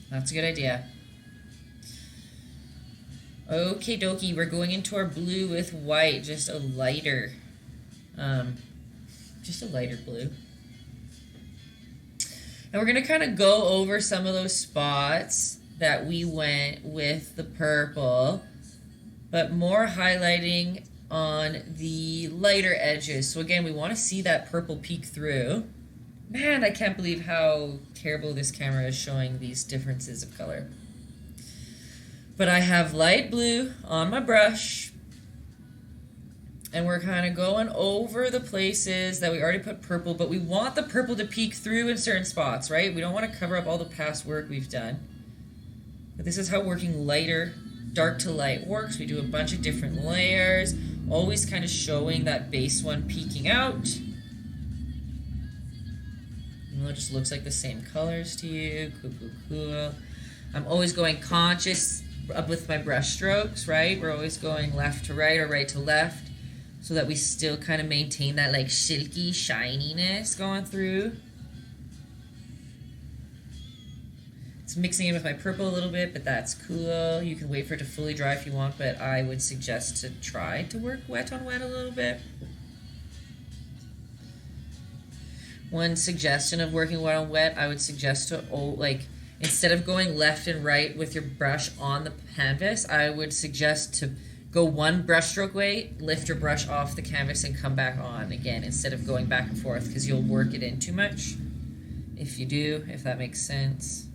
That's a good idea. Okie dokie, we're going into our blue with white. Just a lighter blue. And we're going to kind of go over some of those spots that we went with the purple, but more highlighting on the lighter edges. So again, we want to see that purple peek through. Man, I can't believe how terrible this camera is showing these differences of color. But I have light blue on my brush, and we're kind of going over the places that we already put purple, but we want the purple to peek through in certain spots, right? We don't want to cover up all the past work we've done. But this is how working lighter, dark to light works. We do a bunch of different layers, always kind of showing that base one peeking out. It just looks like the same colors to you. Cool. I'm always going conscious up with my brush strokes, right? We're always going left to right or right to left so that we still kind of maintain that like silky shininess going through. It's mixing in with my purple a little bit, but that's cool. You can wait for it to fully dry if you want, but I would suggest to try to work wet on wet a little bit. One suggestion of working wet on wet, I would suggest to, instead of going left and right with your brush on the canvas, I would suggest to go one brush stroke way, lift your brush off the canvas and come back on again instead of going back and forth, because you'll work it in too much if you do, if that makes sense.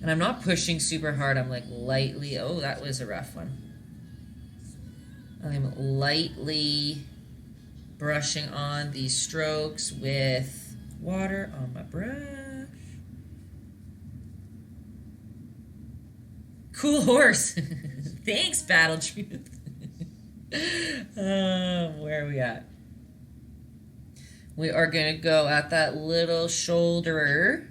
And I'm not pushing super hard, I'm like lightly, oh, that was a rough one. I'm lightly brushing on these strokes with water on my brush. Cool horse. Thanks, Battle Truth. Where are we at? We are going to go at that little shoulder.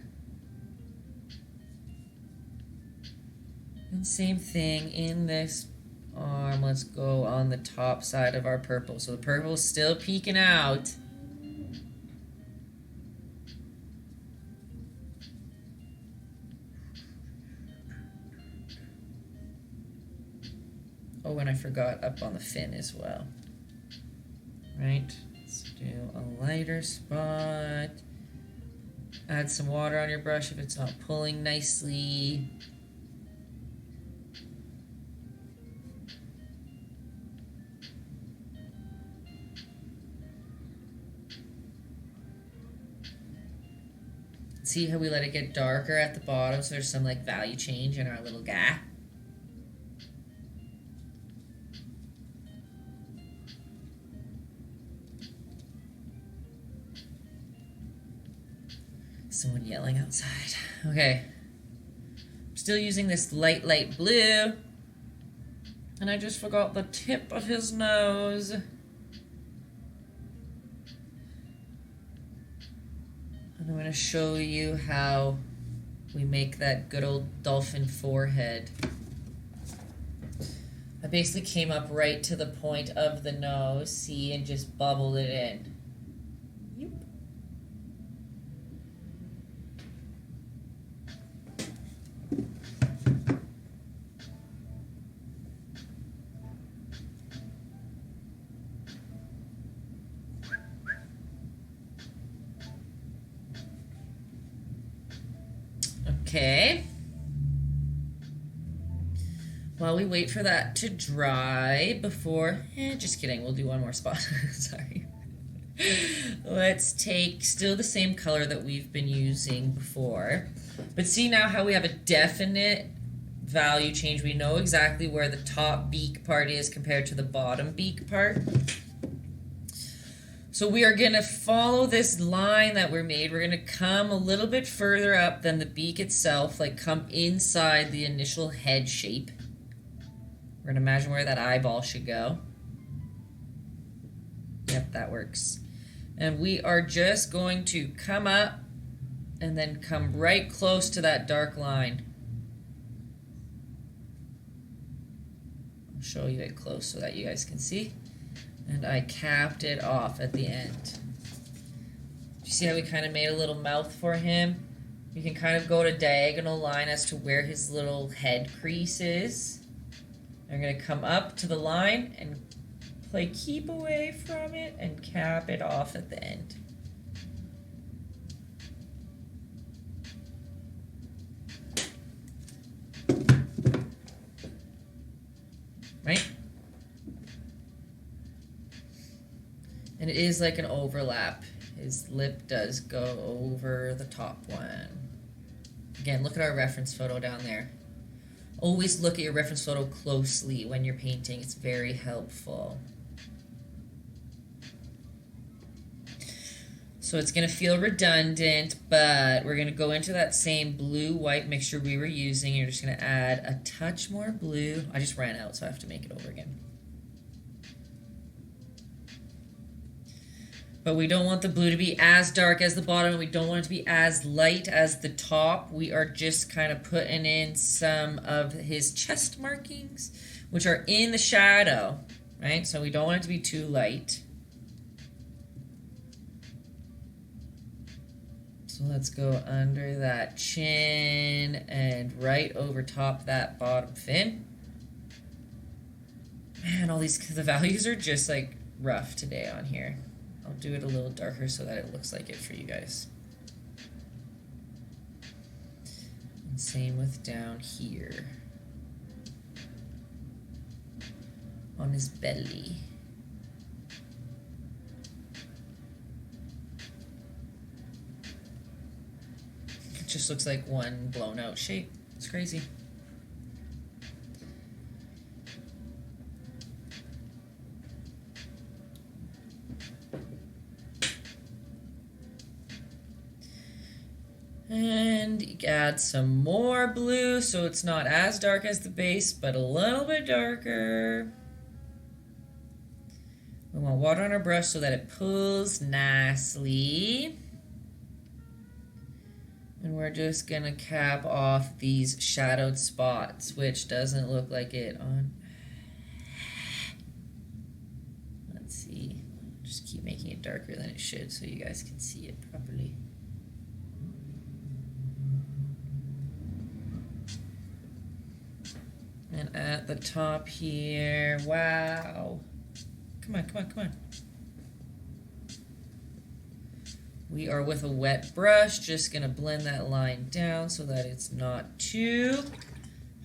And same thing in this arm. Let's go on the top side of our purple. So the purple is still peeking out. Oh, and I forgot up on the fin as well. Right, let's do a lighter spot. Add some water on your brush if it's not pulling nicely. See how we let it get darker at the bottom, so there's some like value change in our little guy. Someone yelling outside. Okay. I'm still using this light blue. And I just forgot the tip of his nose. I'm going to show you how we make that good old dolphin forehead. I basically came up right to the point of the nose, see, and just bubbled it in. Yep. Okay. While we wait for that to dry before, just kidding, we'll do one more spot. Sorry. Let's take still the same color that we've been using before. But see now how we have a definite value change. We know exactly where the top beak part is compared to the bottom beak part. So we are going to follow this line that we're made. We're going to come a little bit further up than the beak itself, like come inside the initial head shape. We're going to imagine where that eyeball should go. Yep, that works. And we are just going to come up and then come right close to that dark line. I'll show you it close so that you guys can see. And I capped it off at the end. You see how we kind of made a little mouth for him? You can kind of go to diagonal line as to where his little head crease is. I'm going to come up to the line and play keep away from it and cap it off at the end. Right? And it is like an overlap. His lip does go over the top one. Again, look at our reference photo down there. Always look at your reference photo closely when you're painting. It's very helpful. So it's going to feel redundant, but we're going to go into that same blue-white mixture we were using. You're just going to add a touch more blue. I just ran out, so I have to make it over again. But we don't want the blue to be as dark as the bottom, and we don't want it to be as light as the top. We are just kind of putting in some of his chest markings, which are in the shadow, right? So we don't want it to be too light. So let's go under that chin and right over top that bottom fin. Man, all these, the values are just like rough today on here. I'll do it a little darker so that it looks like it for you guys. And same with down here. On his belly. It just looks like one blown out shape. It's crazy. And add some more blue so it's not as dark as the base, but a little bit darker. We want water on our brush so that it pulls nicely. And we're just gonna cap off these shadowed spots, which doesn't look like it on. Let's see. Just keep making it darker than it should so you guys can see it properly. And at the top here, wow. Come on, come on, come on. We are with a wet brush, just gonna blend that line down so that it's not too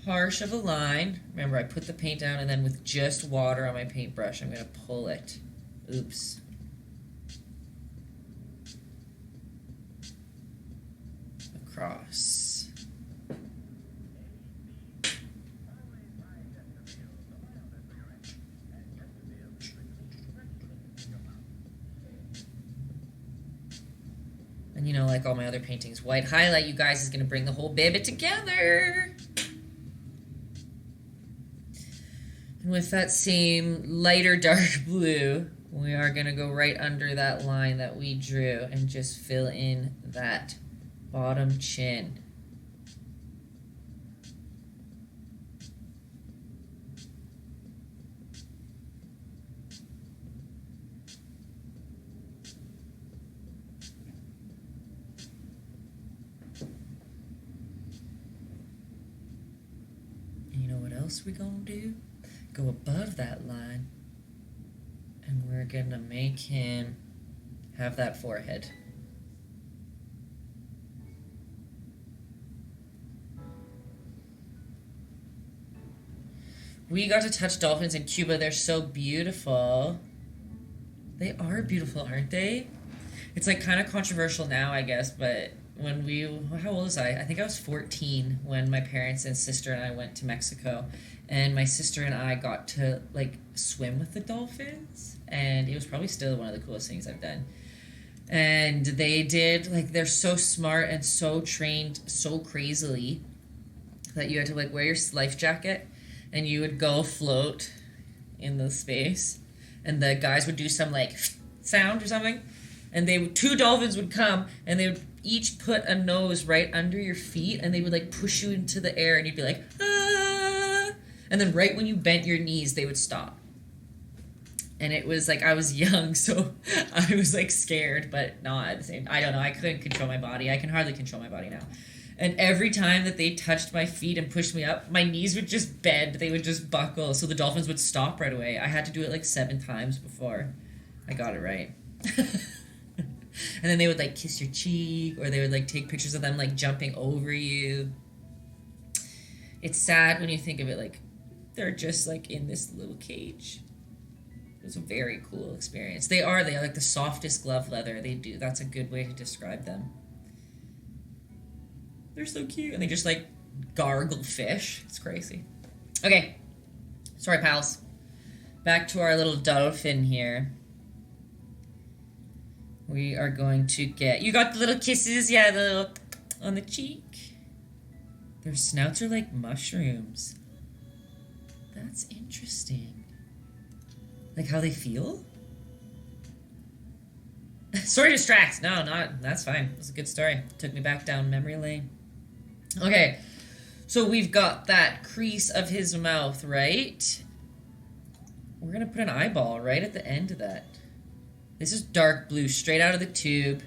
harsh of a line. Remember, I put the paint down and then with just water on my paintbrush, I'm gonna pull it. Oops. Across. And you know, like all my other paintings, white highlight, you guys, is going to bring the whole baby together. And with that same lighter dark blue, we are going to go right under that line that we drew and just fill in that bottom chin. We're gonna do go above that line and we're gonna make him have that forehead. We got to touch dolphins in Cuba. They're so beautiful. They are beautiful, aren't they? It's like kind of controversial now, I guess, but when we, how old was I? I think I was 14 when my parents and sister and I went to Mexico, and my sister and I got to like swim with the dolphins, and it was probably still one of the coolest things I've done. And they did, like, they're so smart and so trained so crazily that you had to like wear your life jacket and you would go float in the space, and the guys would do some like sound or something, and they would, two dolphins would come and they would each put a nose right under your feet, and they would like push you into the air, and you'd be like, ah! And then right when you bent your knees, they would stop. And it was like, I was young, so I was like scared, but not at the same. I don't know, I couldn't control my body. I can hardly control my body now. And every time that they touched my feet and pushed me up, my knees would just bend. They would just buckle, so the dolphins would stop right away. I had to do it like 7 times before I got it right. And then they would like kiss your cheek, or they would like take pictures of them like jumping over you. It's sad when you think of it, like they're just like in this little cage. It was a very cool experience. They are like the softest glove leather. They do. That's a good way to describe them. They're so cute, and they just like gargle fish. It's crazy. Okay. Sorry, pals. Back to our little dolphin here. We are going to get... You got the little kisses? Yeah, the little on the cheek. Their snouts are like mushrooms. That's interesting. Like how they feel? Story distracts. No, that's fine. It was a good story. Took me back down memory lane. Okay. So we've got that crease of his mouth, right? We're going to put an eyeball right at the end of that. This is dark blue, straight out of the tube.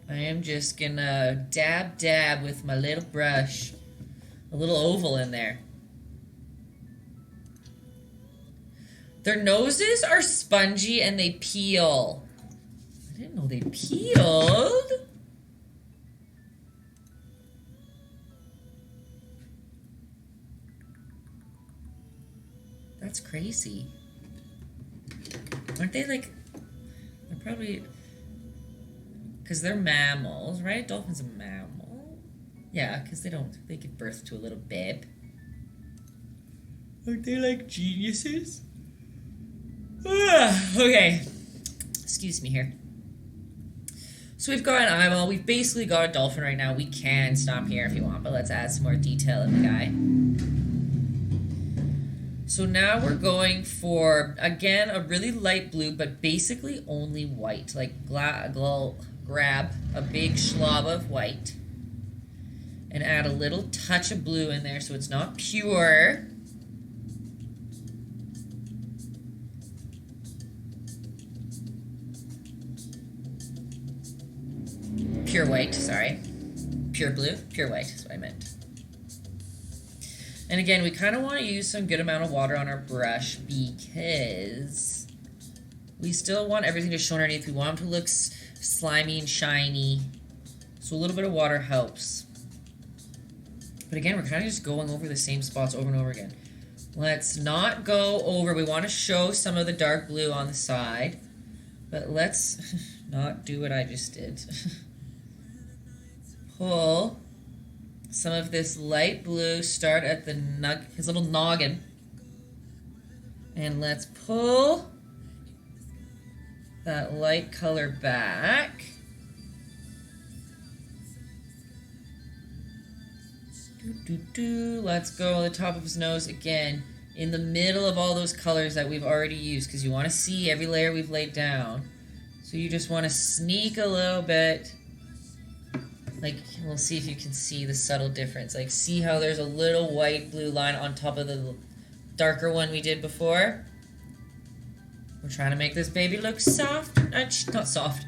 I am just going to dab with my little brush. A little oval in there. Their noses are spongy and they peel. I didn't know they peeled. That's crazy. Aren't they like... They're probably... Because they're mammals, right? Dolphin's a mammal. Yeah, because they give birth to a little babe. Aren't they like geniuses? Okay. Excuse me here. So we've got an eyeball. We've basically got a dolphin right now. We can stop here if you want, but let's add some more detail in the guy. So now we're going for, again, a really light blue, but basically only white. Like, grab a big slob of white and add a little touch of blue in there so it's not pure. Pure white, sorry. Pure blue, pure white is what I meant. And again, we kind of want to use some good amount of water on our brush because we still want everything to show underneath. We want them to look slimy and shiny. So a little bit of water helps. But again, we're kind of just going over the same spots over and over again. Let's not go over. We want to show some of the dark blue on the side. But let's not do what I just did. Pull some of this light blue, start at the his little noggin. And let's pull that light color back. Let's go on the top of his nose again, in the middle of all those colors that we've already used, because you want to see every layer we've laid down. So you just want to sneak a little bit. Like, we'll see if you can see the subtle difference. Like, see how there's a little white blue line on top of the darker one we did before? We're trying to make this baby look soft. Not soft.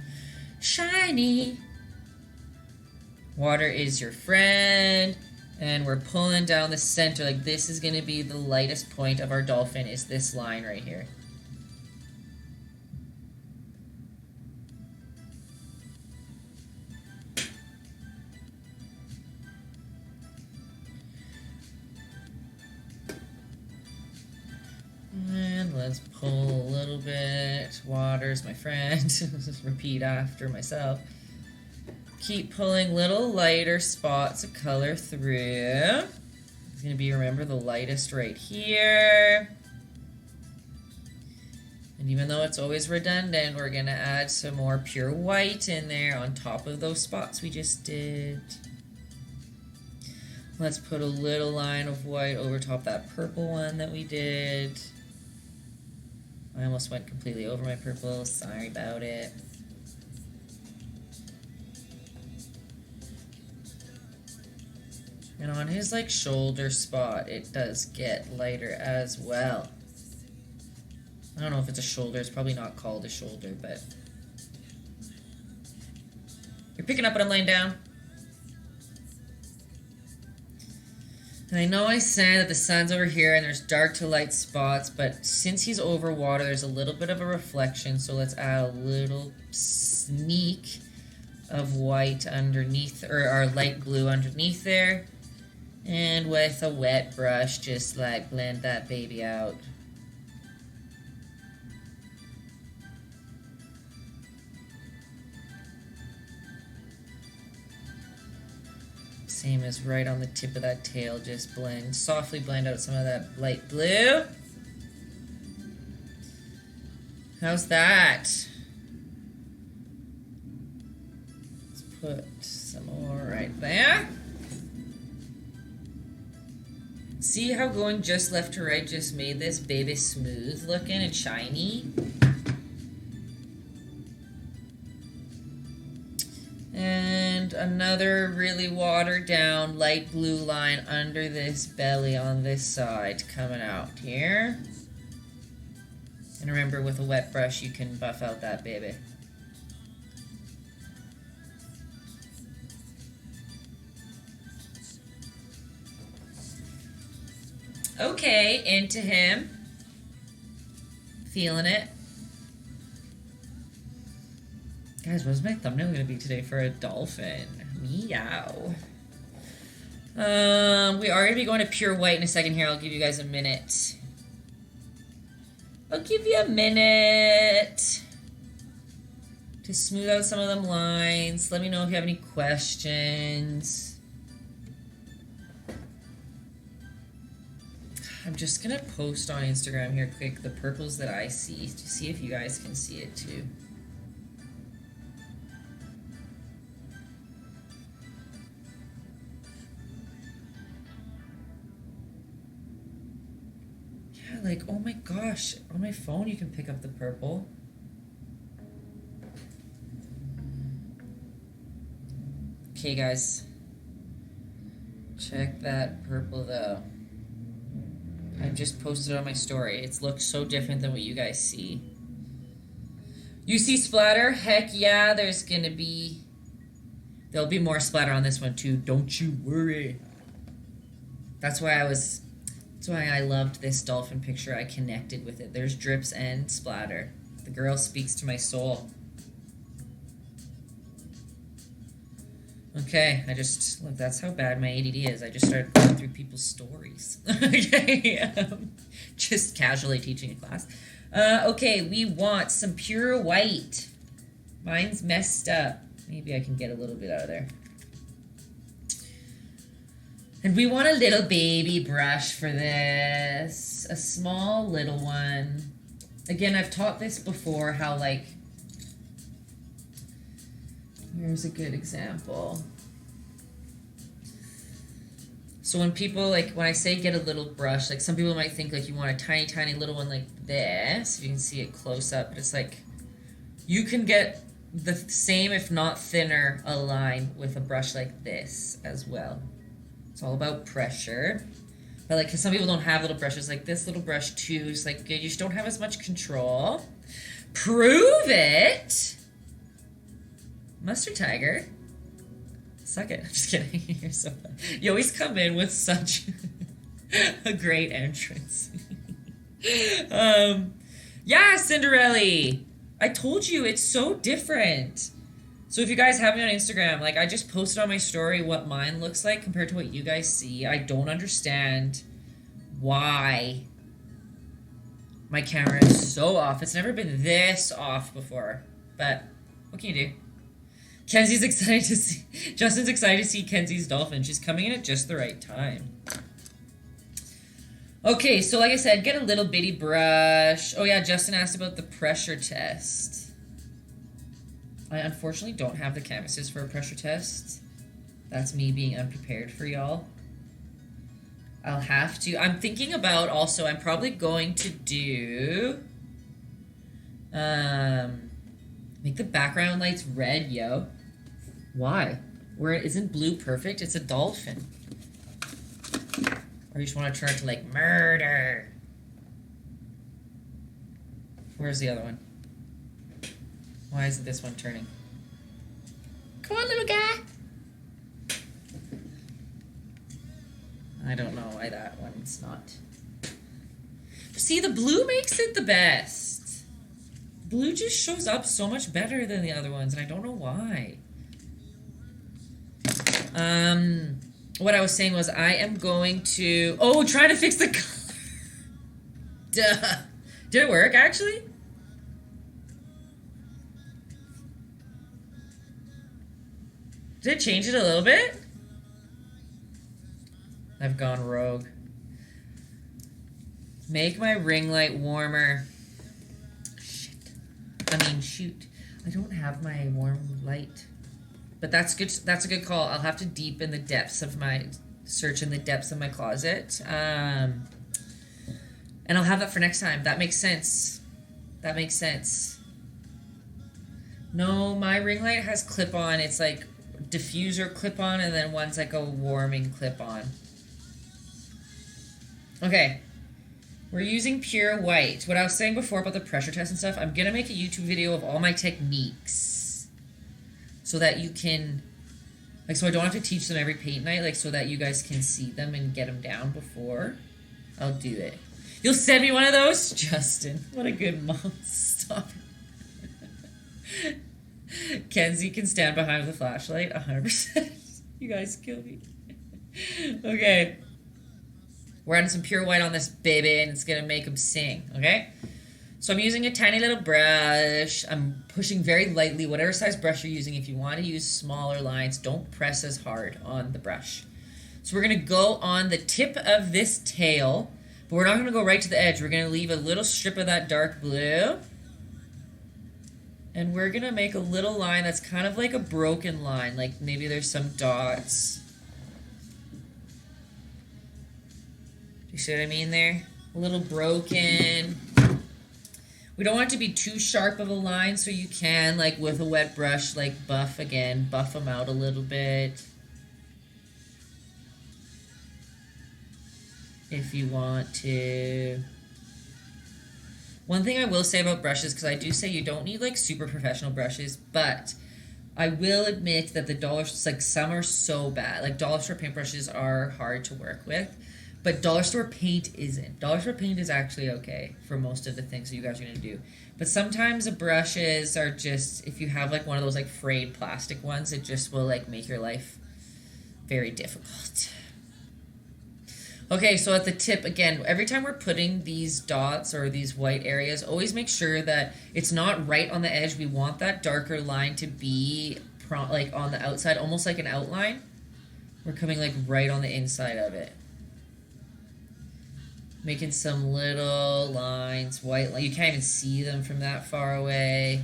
Shiny. Water is your friend. And we're pulling down the center. Like, this is going to be the lightest point of our dolphin, is this line right here. And let's pull a little bit. Water's my friend. Just repeat after myself. Keep pulling little lighter spots of color through. It's going to be, remember, the lightest right here. And even though it's always redundant, we're going to add some more pure white in there on top of those spots we just did. Let's put a little line of white over top that purple one that we did. I almost went completely over my purple. Sorry about it. And on his, like, shoulder spot, it does get lighter as well. I don't know if it's a shoulder. It's probably not called a shoulder, but... You're picking up what I'm laying down? And I know I said that the sun's over here and there's dark to light spots, but since he's over water, there's a little bit of a reflection, so let's add a little sneak of white underneath, or our light blue underneath there. And with a wet brush, just like blend that baby out. same as right on the tip of that tail. Just blend, softly blend out some of that light blue. How's that? Let's put some more right there. See how going just left to right just made this baby smooth looking and shiny? And another really watered down light blue line under this belly on this side coming out here. And remember, with a wet brush you can buff out that baby. Okay, into him. Feeling it. Guys, what's my thumbnail gonna be today for a dolphin? Meow. We are gonna be going to pure white in a second here. I'll give you guys a minute. I'll give you a minute to smooth out some of them lines. Let me know if you have any questions. I'm just gonna post on Instagram here quick the purples that I see to see if you guys can see it too. Yeah, like, oh my gosh, on my phone you can pick up the purple. Okay guys, check that purple though. I just posted it on my story. It looks so different than what you guys see. You see splatter? Heck yeah, there'll be more splatter on this one too. Don't you worry. That's why I loved this dolphin picture. I connected with it. There's drips and splatter. The girl speaks to my soul. Okay, look, that's how bad my ADD is. I just started going through people's stories. Okay, just casually teaching a class. Okay, we want some pure white. Mine's messed up. Maybe I can get a little bit out of there. And we want a little baby brush for this. A small little one. Again, I've taught this before, how like, here's a good example. So when people, like, when I say get a little brush, like some people might think like you want a tiny, tiny little one like this. You can see it close up, but it's like, you can get the same, if not thinner, a line with a brush like this as well. It's all about pressure. But like, cause some people don't have little brushes like this little brush too. It's like, you just don't have as much control. Prove it. Mustard Tiger. Suck it. I'm just kidding. You're so fun. You always come in with such a great entrance. Yeah, Cinderella. I told you it's so different. So if you guys have me on Instagram, like I just posted on my story what mine looks like compared to what you guys see. I don't understand why my camera is so off. It's never been this off before. But what can you do? Kenzie's excited to see... Justin's excited to see Kenzie's dolphin. She's coming in at just the right time. Okay, so like I said, get a little bitty brush. Oh yeah, Justin asked about the pressure test. I unfortunately don't have the canvases for a pressure test. That's me being unprepared for y'all. I'll have to... I'm thinking about also, I'm probably going to do... make the background lights red, yo. Why? Where isn't blue perfect? It's a dolphin. Or you just want to turn it to like murder. Where's the other one? Why isn't this one turning? Come on, little guy. I don't know why that one's not. See, the blue makes it the best. Blue just shows up so much better than the other ones, and I don't know why. What I was saying was I am going to... Oh, trying to fix the color. Duh. Did it work, actually? Did it change it a little bit? I've gone rogue. Make my ring light warmer. Shit. I mean, shoot. I don't have my warm light. But that's good. That's a good call. I'll have to deepen the depths of my... Search in the depths of my closet. And I'll have that for next time. That makes sense. That makes sense. No, my ring light has clip-on. It's like diffuser clip-on, and then one's like a warming clip-on. Okay. We're using pure white. What I was saying before about the pressure test and stuff, I'm going to make a YouTube video of all my techniques so that you can, like, so I don't have to teach them every paint night, like, so that you guys can see them and get them down before I'll do it. You'll send me one of those? Justin, what a good mom. Stop. Kenzie can stand behind with a flashlight, 100%. You guys kill me. Okay. We're adding some pure white on this baby, and it's going to make them sing, okay? So I'm using a tiny little brush. I'm pushing very lightly, whatever size brush you're using. If you want to use smaller lines, don't press as hard on the brush. So we're going to go on the tip of this tail, but we're not going to go right to the edge. We're going to leave a little strip of that dark blue. And we're going to make a little line that's kind of like a broken line, like maybe there's some dots. You see what I mean there? A little broken. We don't want it to be too sharp of a line, so you can, like with a wet brush, like buff them out a little bit. If you want to. One thing I will say about brushes, because I do say you don't need like super professional brushes, but I will admit that the dollar, like some are so bad. Like dollar store paintbrushes are hard to work with. But dollar store paint isn't. Dollar store paint is actually okay for most of the things that you guys are going to do. But sometimes the brushes are just, if you have like one of those like frayed plastic ones, it just will like make your life very difficult. Okay, so at the tip, again, every time we're putting these dots or these white areas, always make sure that it's not right on the edge. We want that darker line to be like on the outside, almost like an outline. We're coming like right on the inside of it. Making some little lines, white line. You can't even see them from that far away.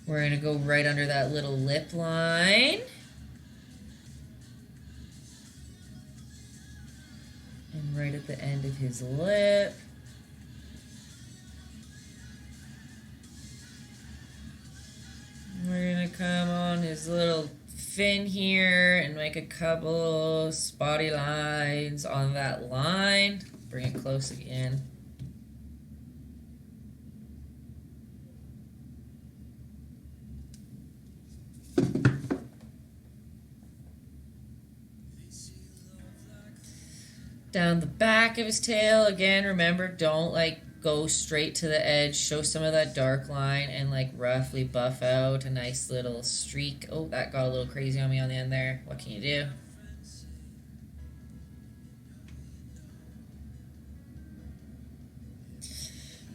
We're going to go right under that little lip line. And right at the end of his lip. We're going to come on his little fin here and make a couple spotty lines on that line. Bring it close again. Down the back of his tail, again, remember, don't like go straight to the edge. Show some of that dark line and like roughly buff out a nice little streak. Oh, that got a little crazy on me on the end there. What can you do?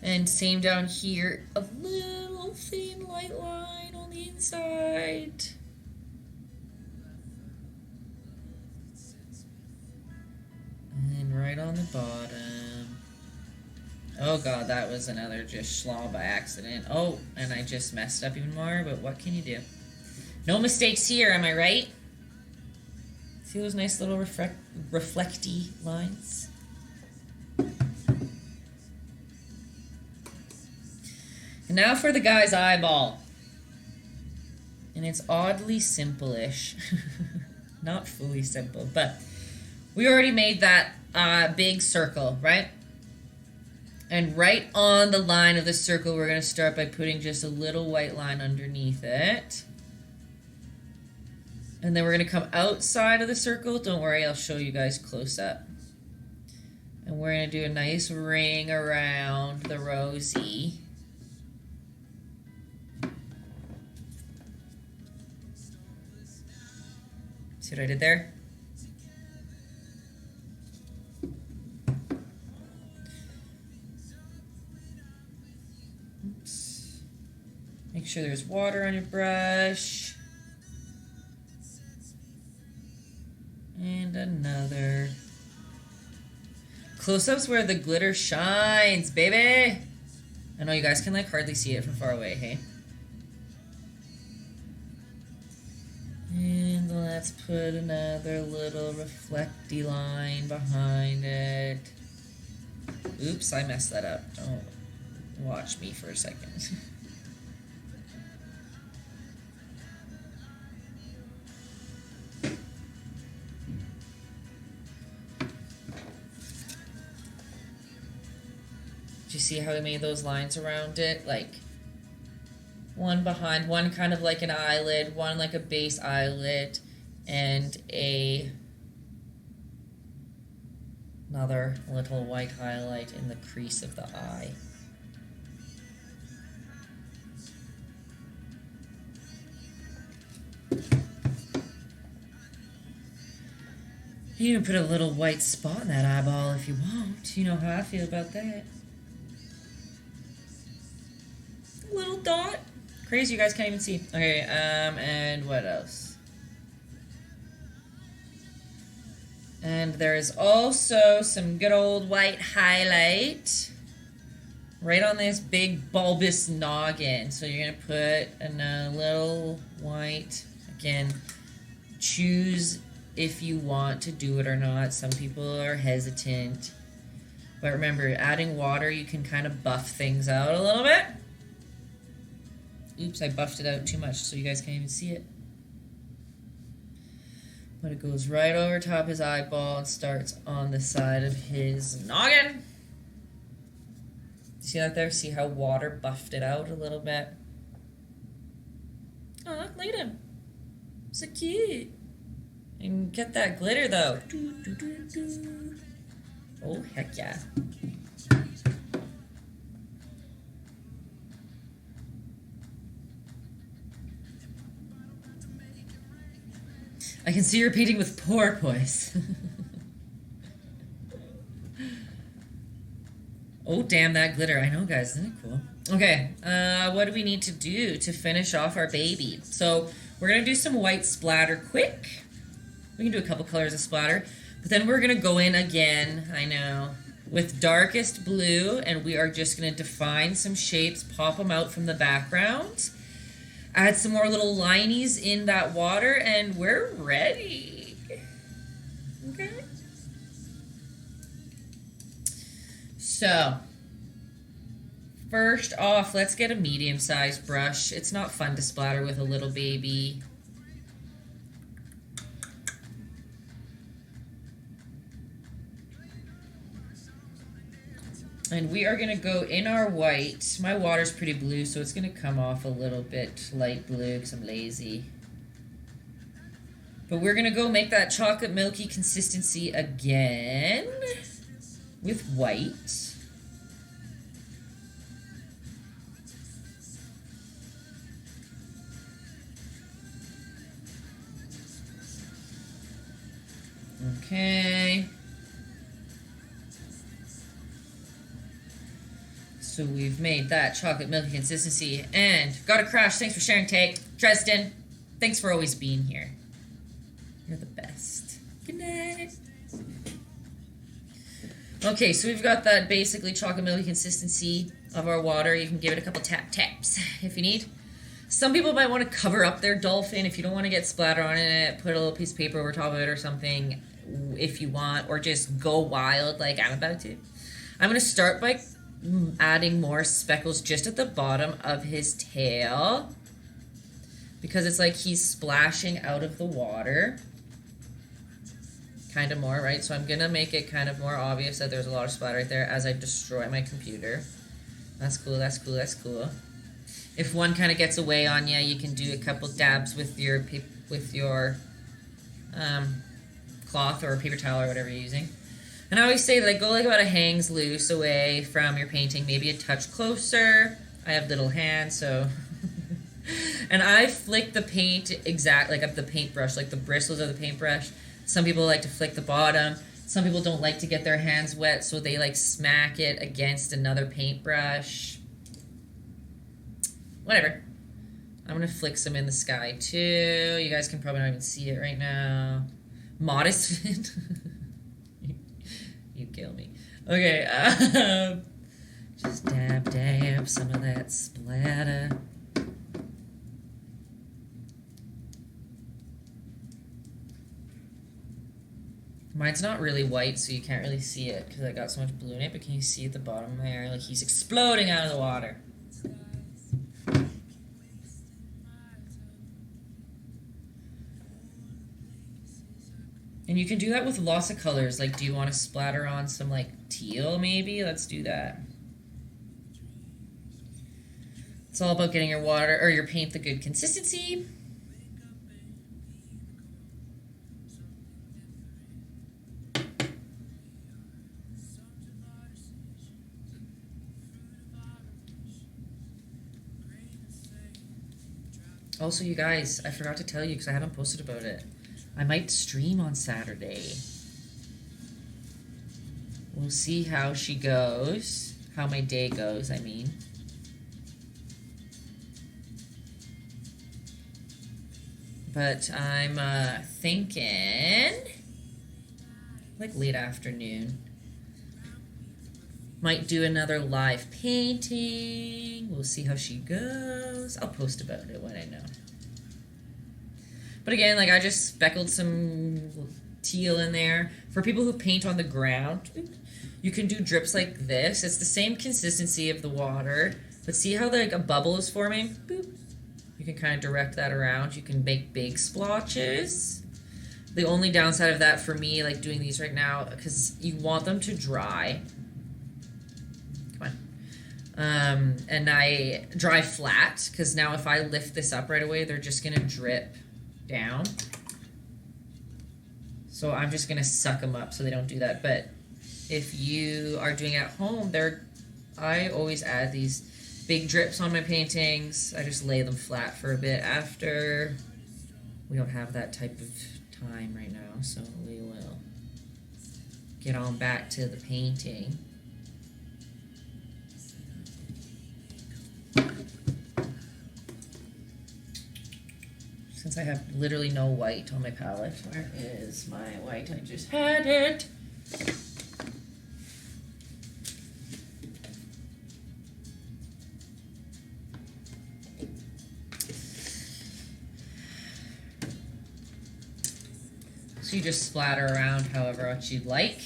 And same down here, a little thin light line on the inside. And right on the bottom. Oh god, that was another just schlaw by accident. Oh, and I just messed up even more, but what can you do? No mistakes here, am I right? See those nice little reflecty lines? And now for the guy's eyeball. And it's oddly simple-ish. Not fully simple, but we already made that big circle, right? And right on the line of the circle, we're going to start by putting just a little white line underneath it. And then we're going to come outside of the circle. Don't worry, I'll show you guys close up. And we're going to do a nice ring around the rosy. See what I did there? Oops. Make sure there's water on your brush. close-ups where the glitter shines, baby. I know you guys can like hardly see it from far away, hey? And let's put another little reflecty line behind it. Oops, I messed that up. Don't watch me for a second. Do you see how I made those lines around it? Like one behind, one kind of like an eyelid, one like a base eyelid, and another little white highlight in the crease of the eye. You can put a little white spot in that eyeball if you want. You know how I feel about that. A little dot. Crazy, you guys can't even see. Okay, and what else? And there is also some good old white highlight right on this big bulbous noggin. So you're gonna put a little white. Again, choose if you want to do it or not. Some people are hesitant. But remember, adding water, you can kind of buff things out a little bit. Oops, I buffed it out too much so you guys can't even see it. But it goes right over top his eyeball and starts on the side of his noggin. See that there? See how water buffed it out a little bit? Oh, look at him. So cute. And get that glitter though. Oh, heck yeah. I can see you're painting with porpoise. Oh, damn that glitter. I know, guys. Isn't it cool? Okay, what do we need to do to finish off our baby? So we're going to do some white splatter quick. We can do a couple colors of splatter. But then we're going to go in again, I know, with darkest blue. And we are just going to define some shapes, pop them out from the background. Add some more little linies in that water, and we're ready. Okay. So, first off, let's get a medium-sized brush. It's not fun to splatter with a little baby. And we are going to go in our white. My water's pretty blue, so it's going to come off a little bit light blue because I'm lazy. But we're going to go make that chocolate milky consistency again with white. Okay. So we've made that chocolate milky consistency. And got a crash. Thanks for sharing, Tay. Dresden, thanks for always being here. You're the best. Good night. Okay, so we've got that basically chocolate milky consistency of our water. You can give it a couple taps if you need. Some people might want to cover up their dolphin. If you don't want to get splatter on it, put a little piece of paper over top of it or something if you want. Or just go wild like I'm about to. I'm going to start by adding more speckles just at the bottom of his tail because it's like he's splashing out of the water kind of more, right? So I'm gonna make it kind of more obvious that there's a lot of splatter right there as I destroy my computer. That's cool, that's cool, that's cool. If one kind of gets away on you, you can do a couple dabs with your cloth or paper towel or whatever you're using. And I always say, like, go like about a hangs loose away from your painting, maybe a touch closer. I have little hands, so. And I flick the paint like up the paintbrush, like the bristles of the paintbrush. Some people like to flick the bottom. Some people don't like to get their hands wet, so they like smack it against another paintbrush. Whatever. I'm gonna flick some in the sky too. You guys can probably not even see it right now. Modest fit. You kill me. Okay, just dab some of that splatter. Mine's not really white, so you can't really see it because I got so much blue in it, but can you see at the bottom there? Like he's exploding out of the water. And you can do that with lots of colors. Like, do you want to splatter on some, like, teal, maybe? Let's do that. It's all about getting your water, or your paint the good consistency. Also, you guys, I forgot to tell you because I haven't posted about it. I might stream on Saturday. We'll see how she goes. How my day goes, I mean. But I'm thinking like late afternoon. Might do another live painting. We'll see how she goes. I'll post about it when I know. But again, like I just speckled some teal in there. For people who paint on the ground, you can do drips like this. It's the same consistency of the water, but see how like a bubble is forming? Boop. You can kind of direct that around. You can make big splotches. The only downside of that for me, like doing these right now, because you want them to dry. Come on. And I dry flat, because now if I lift this up right away, they're just going to drip down. So I'm just going to suck them up so they don't do that. But if you are doing it at home, I always add these big drips on my paintings. I just lay them flat for a bit after. We don't have that type of time right now, so we will get on back to the painting. Since I have literally no white on my palette. Where is my white? I just had it. So you just splatter around however much you'd like.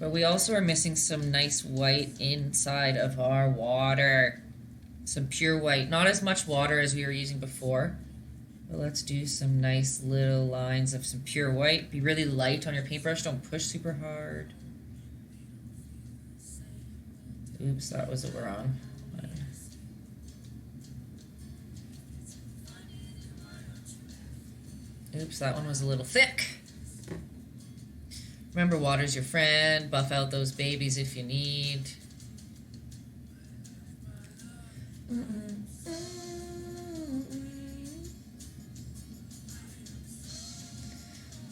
But we also are missing some nice white inside of our water. Some pure white. Not as much water as we were using before. But let's do some nice little lines of some pure white. Be really light on your paintbrush. Don't push super hard. Oops, that was the wrong one. Oops, that one was a little thick. Remember, water's your friend. Buff out those babies if you need.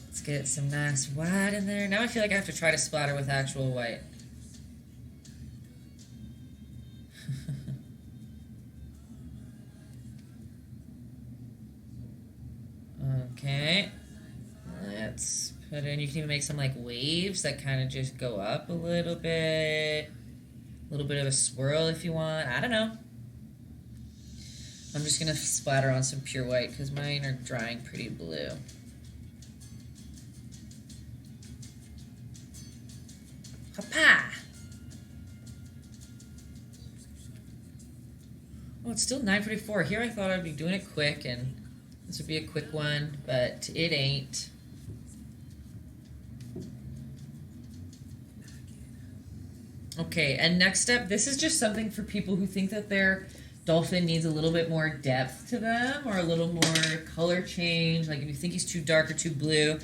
Let's get some nice white in there. Now I feel like I have to try to splatter with actual white. Okay. Let's put in, you can even make some like waves that kind of just go up a little bit. A little bit of a swirl if you want. I don't know. I'm just going to splatter on some pure white because mine are drying pretty blue. Hoppa! Oh, it's still 9:44. Here I thought I'd be doing it quick and this would be a quick one, but it ain't. Okay, and next up, this is just something for people who think that their dolphin needs a little bit more depth to them or a little more color change. Like if you think he's too dark or too blue.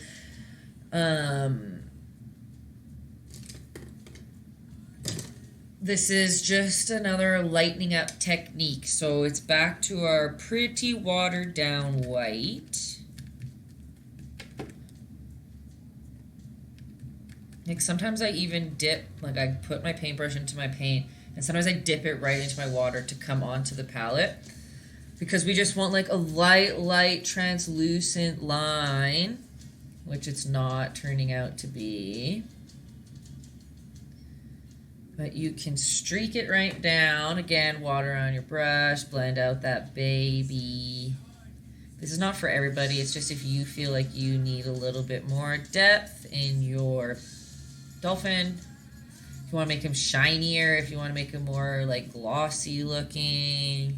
This is just another lightening up technique. So it's back to our pretty watered down white. Like sometimes I even dip, like I put my paintbrush into my paint and sometimes I dip it right into my water to come onto the palette because we just want like a light translucent line, which it's not turning out to be. But you can streak it right down. Again, water on your brush, blend out that baby. This is not for everybody. It's just if you feel like you need a little bit more depth in your dolphin. If you want to make him shinier, if you want to make him more like glossy looking.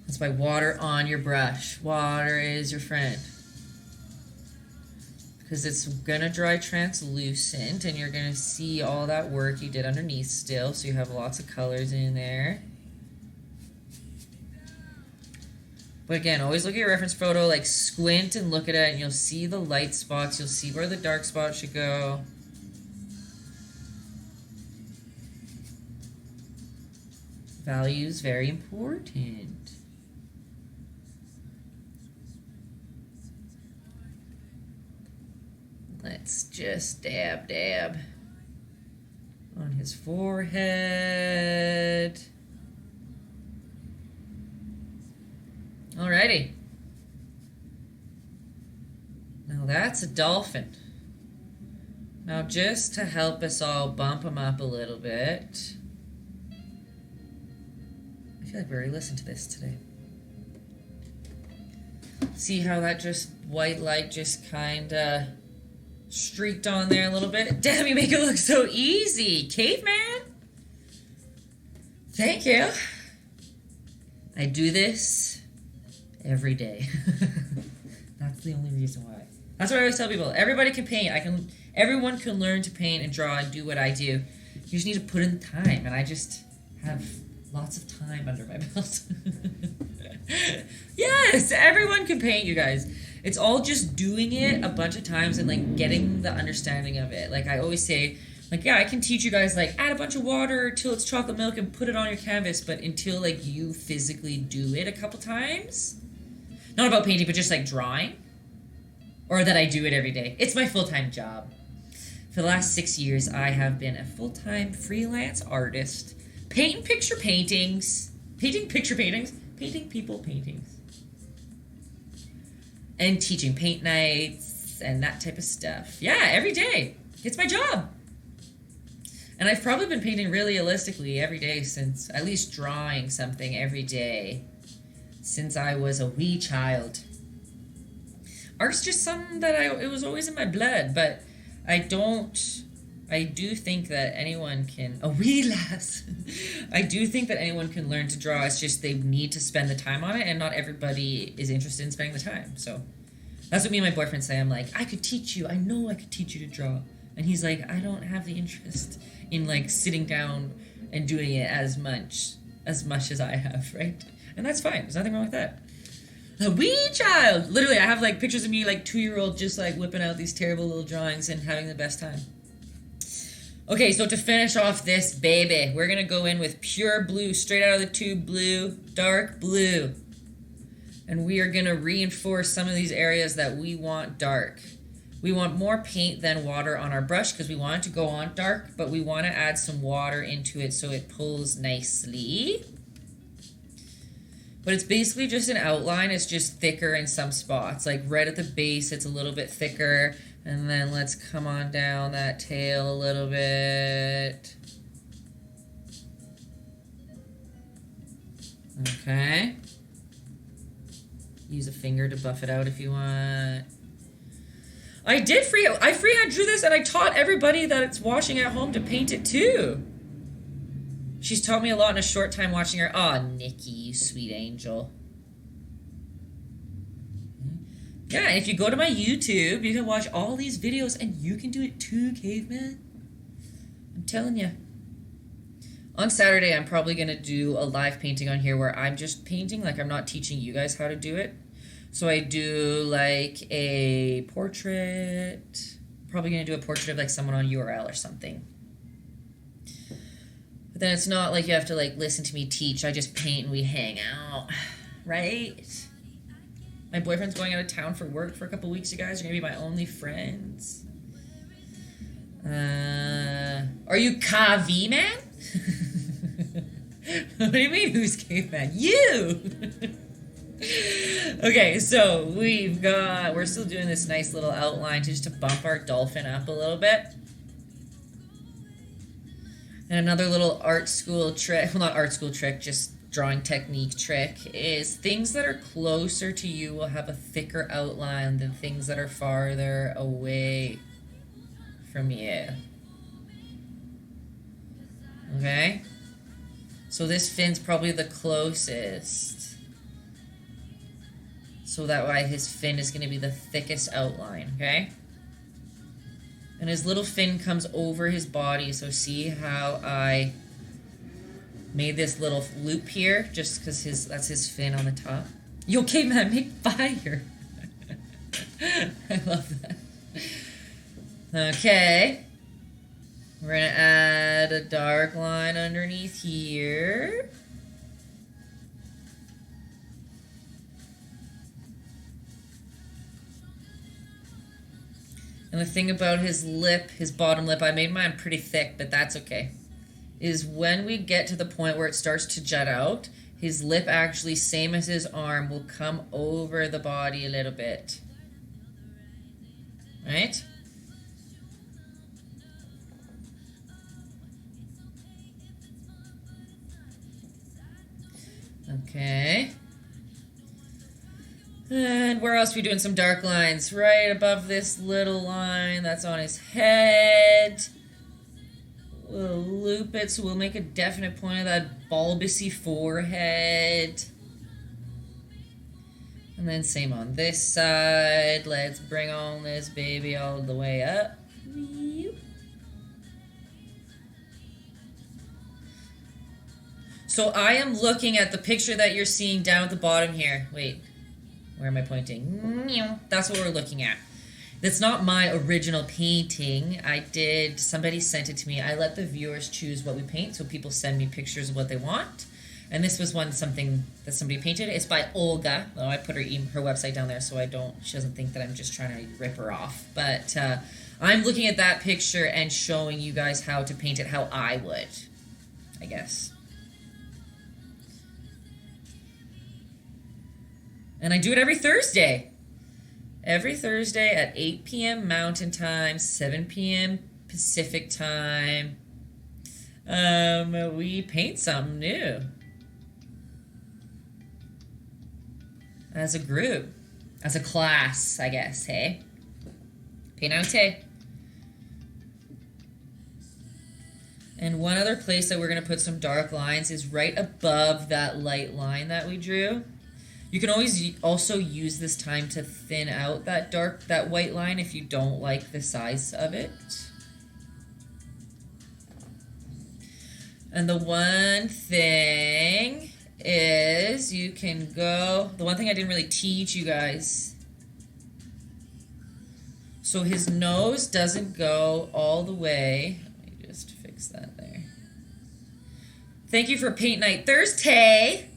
That's by water on your brush. Water is your friend. Because it's going to dry translucent and you're going to see all that work you did underneath still. So you have lots of colors in there. But again, always look at your reference photo, like squint and look at it and you'll see the light spots. You'll see where the dark spots should go. Value is very important. Let's just dab on his forehead. Alrighty. Now that's a dolphin. Now just to help us all bump him up a little bit. I feel like we already listened to this today. See how that just white light just kinda streaked on there a little bit? Damn, you make it look so easy, caveman. Thank you. I do this every day. That's the only reason why. That's what I always tell people. Everybody can paint. Everyone can learn to paint and draw and do what I do. You just need to put in the time, and I just have lots of time under my belt. Yes, everyone can paint, you guys. It's all just doing it a bunch of times and like getting the understanding of it. Like I always say, like, yeah, I can teach you guys like add a bunch of water till it's chocolate milk and put it on your canvas, but until like you physically do it a couple times, not about painting, but just like drawing, or that I do it every day. It's my full-time job. For the last 6 years, I have been a full-time freelance artist, painting picture paintings, painting people paintings. And teaching paint nights and that type of stuff. Yeah, every day. It's my job. And I've probably been painting really realistically every day since, at least drawing something every day, since I was a wee child. Art's just something that it was always in my blood, but I do think that anyone can, a wee lass. I do think that anyone can learn to draw. It's just they need to spend the time on it, and not everybody is interested in spending the time. So that's what me and my boyfriend say. I'm like, I could teach you. I know I could teach you to draw. And he's like, I don't have the interest in like sitting down and doing it as much as I have, right? And that's fine. There's nothing wrong with that. A wee child. Literally, I have like pictures of me like 2-year-old just like whipping out these terrible little drawings and having the best time. Okay, so to finish off this baby, we're going to go in with pure blue, straight out of the tube blue, dark blue. And we are going to reinforce some of these areas that we want dark. We want more paint than water on our brush because we want it to go on dark, but we want to add some water into it so it pulls nicely. But it's basically just an outline. It's just thicker in some spots. Like right at the base, it's a little bit thicker. And then let's come on down that tail a little bit. Okay. Use a finger to buff it out if you want. I freehand drew this and I taught everybody that it's watching at home to paint it too. She's taught me a lot in a short time watching her. Aw, Nikki, you sweet angel. Yeah, if you go to my YouTube, you can watch all these videos and you can do it too, caveman. I'm telling you. On Saturday, I'm probably going to do a live painting on here where I'm just painting, like I'm not teaching you guys how to do it. So I do like a portrait. Probably going to do a portrait of like someone on URL or something. But then it's not like you have to like listen to me teach. I just paint and we hang out, right? My boyfriend's going out of town for work for a couple weeks, you guys. You're going to be my only friends. Are you KV man? What do you mean, who's caveman? You! Okay, so we're still doing this nice little outline just to bump our dolphin up a little bit. And another little art school trick, well, not art school trick, just drawing technique trick, is things that are closer to you will have a thicker outline than things that are farther away from you. Okay? So this fin's probably the closest. So that way his fin is going to be the thickest outline, okay? And his little fin comes over his body, so see how I made this little loop here, just because that's his fin on the top. You okay, man? Make fire. I love that. Okay. We're going to add a dark line underneath here. And the thing about his lip, his bottom lip, I made mine pretty thick, but that's okay, is when we get to the point where it starts to jut out, his lip actually, same as his arm, will come over the body a little bit. Right? Okay. And where else are we doing some dark lines? Right above this little line that's on his head. We'll loop it so we'll make a definite point of that bulbousy forehead. And then same on this side. Let's bring on this baby all the way up. So I am looking at the picture that you're seeing down at the bottom here. Wait. Where am I pointing? That's what we're looking at. That's not my original painting. Somebody sent it to me. I let the viewers choose what we paint, so people send me pictures of what they want. And this was something that somebody painted. It's by Olga. Oh, I put her website down there so she doesn't think that I'm just trying to rip her off. But I'm looking at that picture and showing you guys how to paint it how I would, I guess. And I do it every Thursday. Every Thursday at 8 p.m. Mountain Time, 7 p.m. Pacific Time. We paint something new. As a group. As a class, I guess, hey? Paint. And one other place that we're going to put some dark lines is right above that light line that we drew. You can always also use this time to thin out that white line if you don't like the size of it. And the one thing is the one thing I didn't really teach you guys. So his nose doesn't go all the way. Let me just fix that there. Thank you for Paint Night Thursday.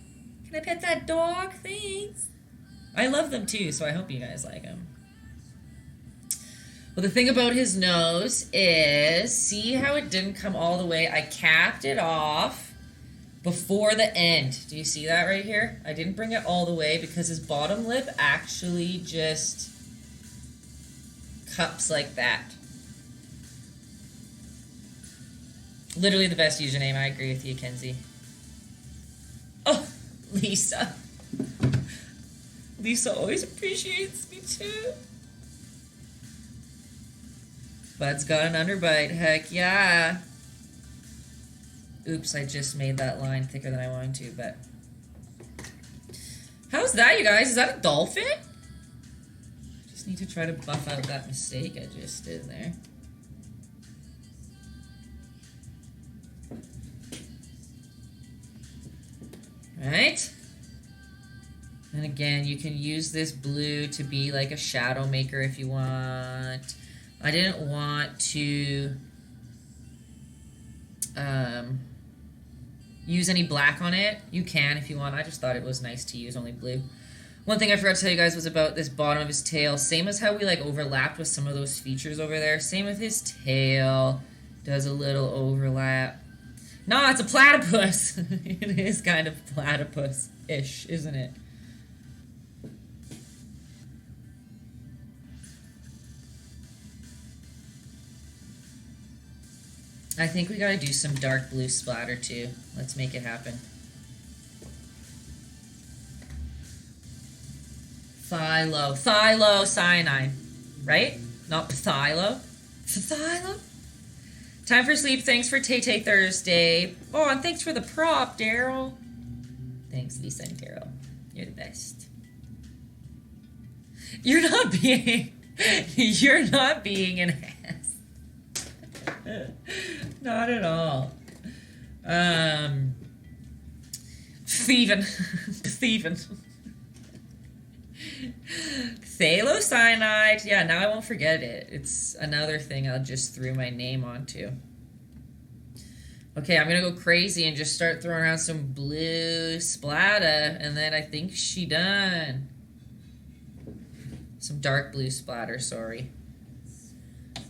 Can I pet that dog? Thanks. I love them too, so I hope you guys like them. Well, the thing about his nose is, see how it didn't come all the way? I capped it off before the end. Do you see that right here? I didn't bring it all the way because his bottom lip actually just cups like that. Literally the best username. I agree with you, Kenzie. Oh, Lisa. Lisa always appreciates me too. Bud's got an underbite. Heck yeah. Oops, I just made that line thicker than I wanted to, but... How's that, you guys? Is that a dolphin? Just need to try to buff out that mistake I just did there. Right? And again, you can use this blue to be like a shadow maker if you want. I didn't want to use any black on it. You can if you want. I just thought it was nice to use only blue. One thing I forgot to tell you guys was about this bottom of his tail. Same as how we like overlapped with some of those features over there. Same with his tail. Does a little overlap. No, it's a platypus. It is kind of platypus-ish, isn't it? I think we gotta do some dark blue splatter too. Let's make it happen. Thylocyanide, right? Not pathylo. Pathylo? Time for sleep. Thanks for Tay Thursday. Oh, and thanks for the prop, Daryl. Thanks, Lisa and Daryl. You're the best. You're not being enhanced. Not at all. Thieving. Phthalocyanide. Yeah, now I won't forget it. It's another thing I'll just throw my name onto. Okay, I'm gonna go crazy and just start throwing around some blue splatter, and then I think she done. Some dark blue splatter, sorry.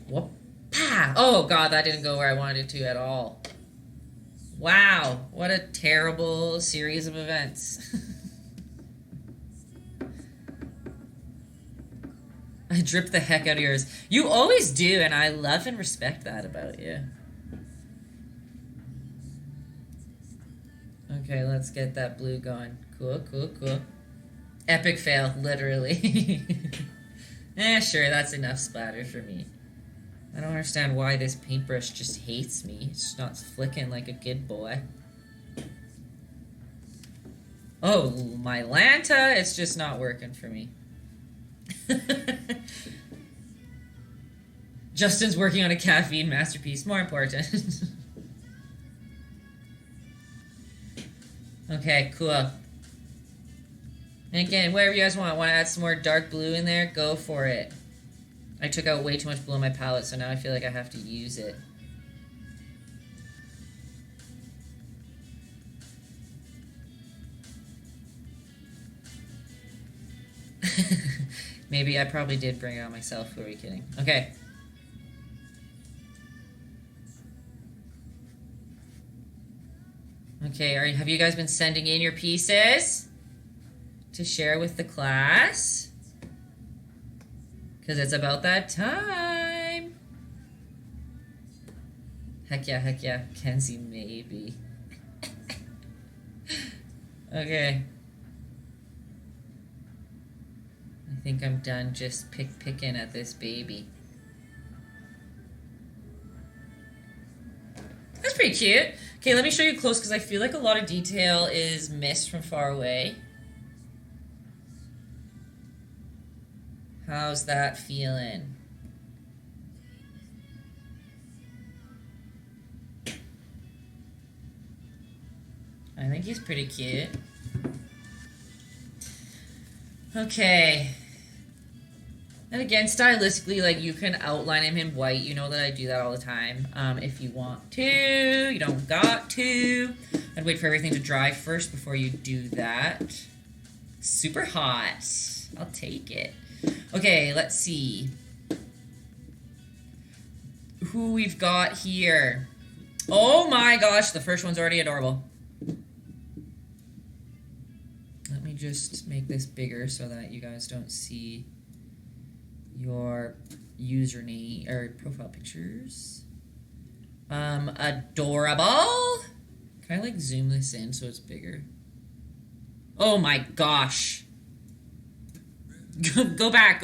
Whoop. Pa! Oh god, that didn't go where I wanted it to at all. Wow, what a terrible series of events. I drip the heck out of yours. You always do, and I love and respect that about you. Okay, let's get that blue going. Cool, cool, cool. Epic fail, literally. Sure, that's enough splatter for me. I don't understand why this paintbrush just hates me. It's not flicking like a good boy. Oh, my Lanta, it's just not working for me. Justin's working on a caffeine masterpiece. More important. Okay, cool. And again, whatever you guys want. Want to add some more dark blue in there? Go for it. I took out way too much blue on my palette, so now I feel like I have to use it. Maybe I probably did bring it on myself. Who are we kidding? Okay. Okay, have you guys been sending in your pieces to share with the class? Because it's about that time. Heck yeah. Kenzie, maybe. Okay. I think I'm done just picking at this baby. That's pretty cute. Okay, let me show you close because I feel like a lot of detail is missed from far away. How's that feeling? I think he's pretty cute. Okay. And again, stylistically, like, you can outline him in white. You know that I do that all the time. If you want to, you don't got to. I'd wait for everything to dry first before you do that. Super hot. I'll take it. Okay, let's see who we've got here. Oh my gosh, the first one's already adorable. Let me just make this bigger so that you guys don't see your username or profile pictures. Adorable. Can I like zoom this in so it's bigger? Oh my gosh. Go back.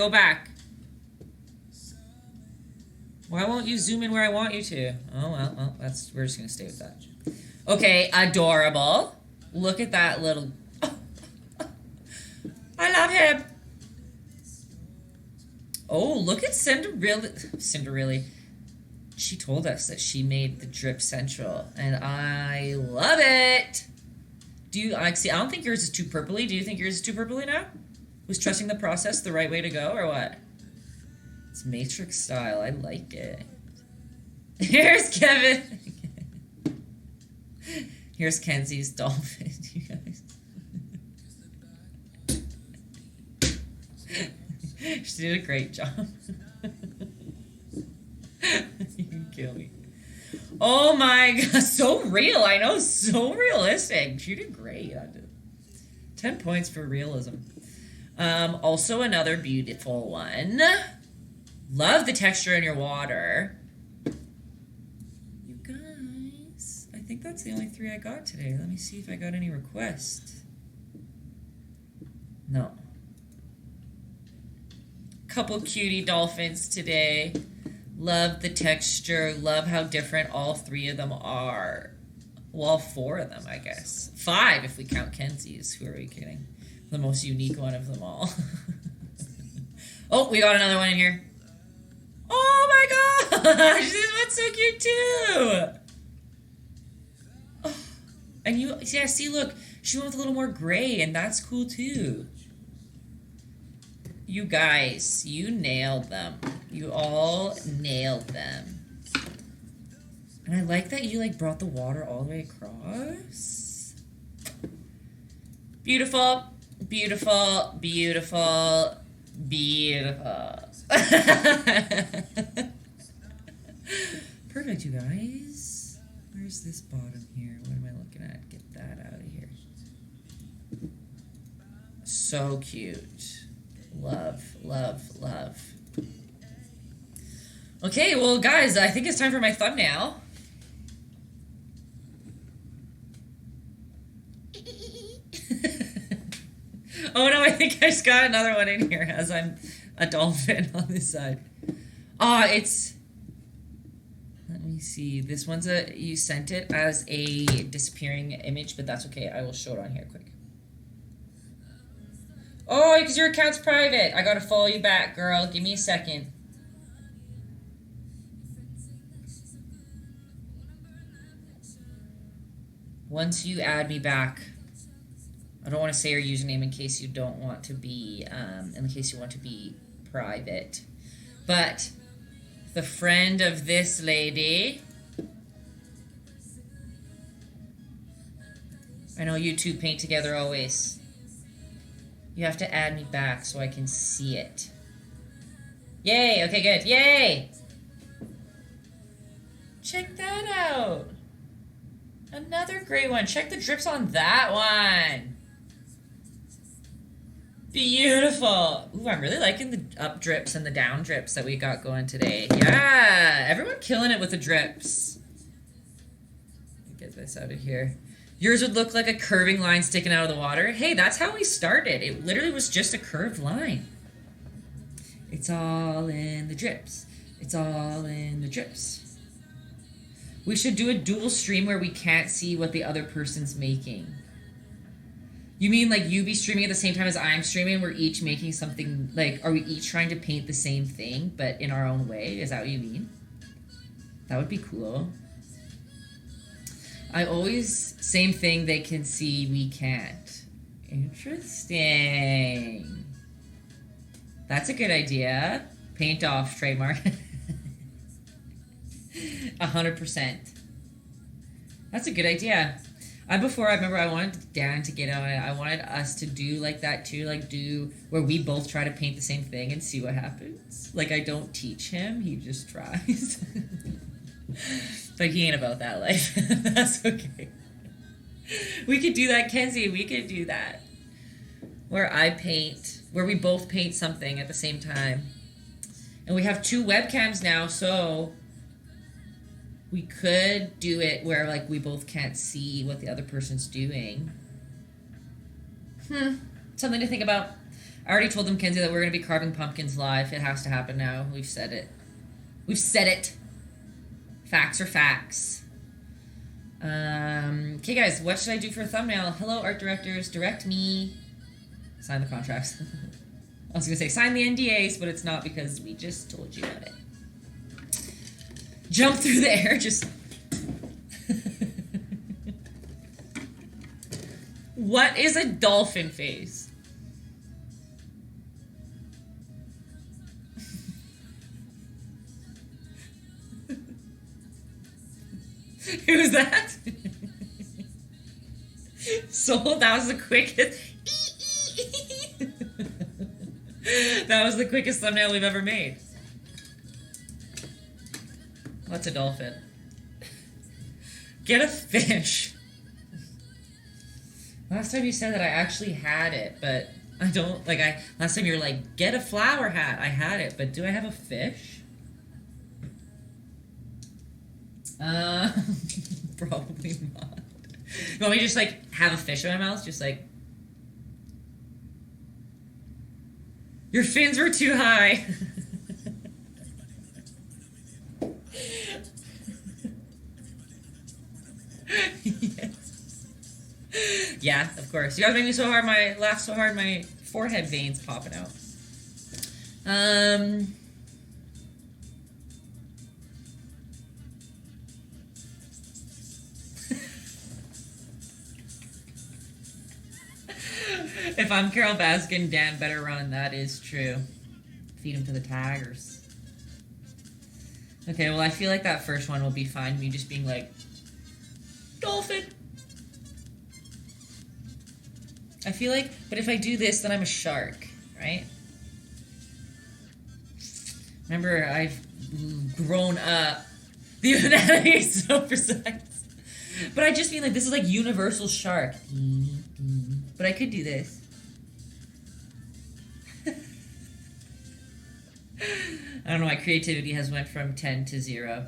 Why won't you zoom in where I want you to? Oh well, we're just gonna stay with that. Okay, adorable. Look at that little. I love him. Oh, look at Cinderella. She told us that she made the drip central, and I love it. I don't think yours is too purpley. Do you think yours is too purpley now? Was trusting the process the right way to go, or what? It's Matrix style. I like it. Here's Kevin. Here's Kenzie's dolphin, you guys. She did a great job. You can kill me. Oh my god, so real. I know, so realistic. She did great. 10 points for realism. Also another beautiful one. Love the texture in your water. You guys. that's the only 3 I got today. Let me see if I got any requests. No. Couple cutie dolphins today. Love the texture. Love how different all 3 of them are. Well, 4 of them, I guess. 5 if we count Kenzie's. Who are we kidding? The most unique one of them all. Oh, we got another one in here. Oh my gosh, this one's so cute too. Oh, and you, yeah, see, look, she went with a little more gray, and that's cool too. You guys, you nailed them. You all nailed them. And I like that you like brought the water all the way across. Beautiful, beautiful, beautiful, beautiful. Perfect, you guys. Where's this bottom here? What am I looking at? Get that out of here. So cute. Love, love, love. Okay, well, guys, I think it's time for my thumbnail. Oh no, I think I just got another one in here as I'm a dolphin on this side. It's... Let me see. This one's you sent it as a disappearing image, but that's okay. I will show it on here quick. Oh, because your account's private. I gotta follow you back, girl. Give me a second. Once you add me back, I don't want to say your username in case you don't want to be, in case you want to be private. But the friend of this lady, I know you two paint together always. You have to add me back so I can see it. Yay! Okay, good. Yay! Check that out. Another great one. Check the drips on that one. Beautiful. Ooh, I'm really liking the up drips and the down drips that we got going today. Yeah, everyone killing it with the drips. Let me get this out of here. Yours would look like a curving line sticking out of the water. Hey, that's how we started. It literally was just a curved line. It's all in the drips. It's all in the drips. We should do a dual stream where we can't see what the other person's making. You mean like you be streaming at the same time as I'm streaming? We're each making something, like, are we each trying to paint the same thing, but in our own way? Is that what you mean? That would be cool. I always, same thing, they can see, we can't. Interesting. That's a good idea. Paint off, trademark. 100%. That's a good idea. Before, I remember I wanted Dan to get on it. I wanted us to do like that too, like do where we both try to paint the same thing and see what happens. Like I don't teach him, he just tries. But he ain't about that life. That's okay. We could do that, Kenzie. We could do that. Where I paint, where we both paint something at the same time. And we have 2 webcams now, so we could do it where like we both can't see what the other person's doing. Something to think about. I already told them, Kenzie, that we're going to be carving pumpkins live. It has to happen now. We've said it. We've said it. Facts are facts. Okay, guys, what should I do for a thumbnail? Hello, art directors. Direct me. Sign the contracts. I was going to say sign the NDAs, but it's not because we just told you about it. Jump through the air, just... What is a dolphin face? Who's that? Sold, that was the quickest. That was the quickest thumbnail we've ever made. What's a dolphin? Get a fish. Last time you said that I actually had it, but I don't, like, last time you were like, get a flower hat. I had it, but do I have a fish? Probably not. You want me to just like have a fish in my mouth? Just like, your fins were too high. Yes. Yeah, of course. You guys make me so hard, laugh so hard, my forehead veins popping out. If I'm Carol Baskin, Dan better run. That is true. Feed him to the tigers. Okay, well, I feel like that first one will be fine. Me just being like, dolphin. I feel like, but if I do this, then I'm a shark, right? Remember, I've grown up. The anatomy is so precise. But I just mean like, this is like universal shark. But I could do this. I don't know, my creativity has went from 10 to 0.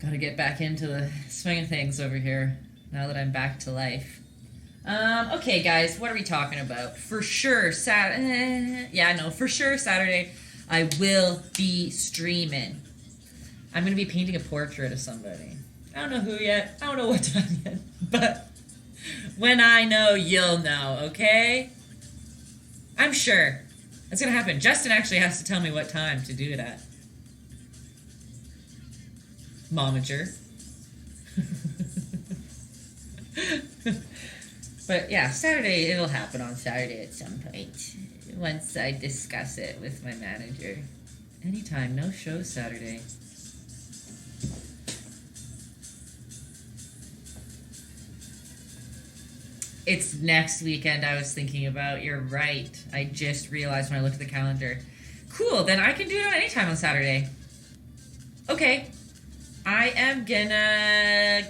Gotta get back into the swing of things over here, now that I'm back to life. Okay, guys, what are we talking about? For sure, for sure Saturday, I will be streaming. I'm gonna be painting a portrait of somebody. I don't know who yet, I don't know what time yet, but when I know, you'll know, okay? I'm sure. It's gonna happen. Justin actually has to tell me what time to do it at. Momager. But yeah, Saturday, it'll happen on Saturday at some point. Once I discuss it with my manager. Anytime, no show Saturday. It's next weekend I was thinking about. You're right. I just realized when I looked at the calendar. Cool, then I can do it anytime on Saturday. Okay. I'm gonna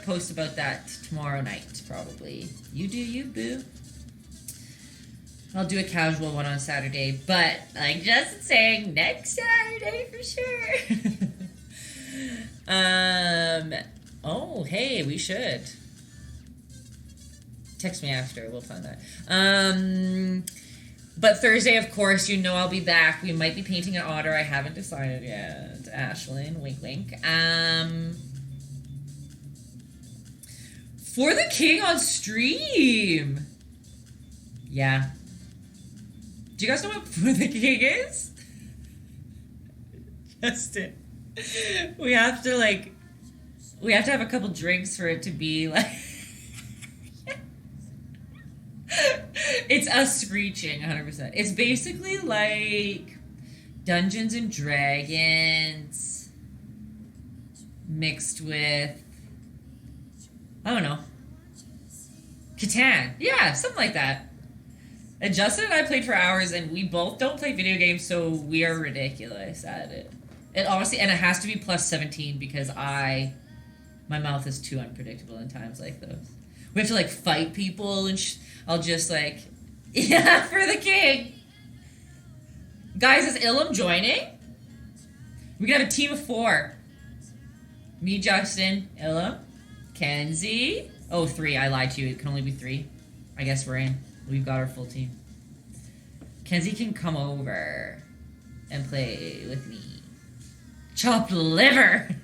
post about that tomorrow night, probably. You do you, boo. I'll do a casual one on Saturday, but like Justin saying, next Saturday for sure. Oh, hey, we should. Text me after, we'll find that. But Thursday, of course, you know I'll be back. We might be painting an otter. I haven't decided yet. Ashlyn, wink, wink. For the King on stream. Yeah. Do you guys know what For the King is? Justin. We have to have a couple drinks for it to be like... It's us screeching 100%. It's basically like Dungeons and Dragons mixed with, I don't know, Catan. Yeah, something like that. And Justin and I played for hours, and we both don't play video games, so we are ridiculous at it. And honestly, and it has to be plus 17 because my mouth is too unpredictable in times like those. We have to like fight people, and I'll just like, yeah, for the king. Guys, is Ilum joining? We can have a team of 4. Me, Justin, Ilum, Kenzie. Oh, 3. I lied to you. It can only be 3. I guess we're in. We've got our full team. Kenzie can come over and play with me. Chopped liver.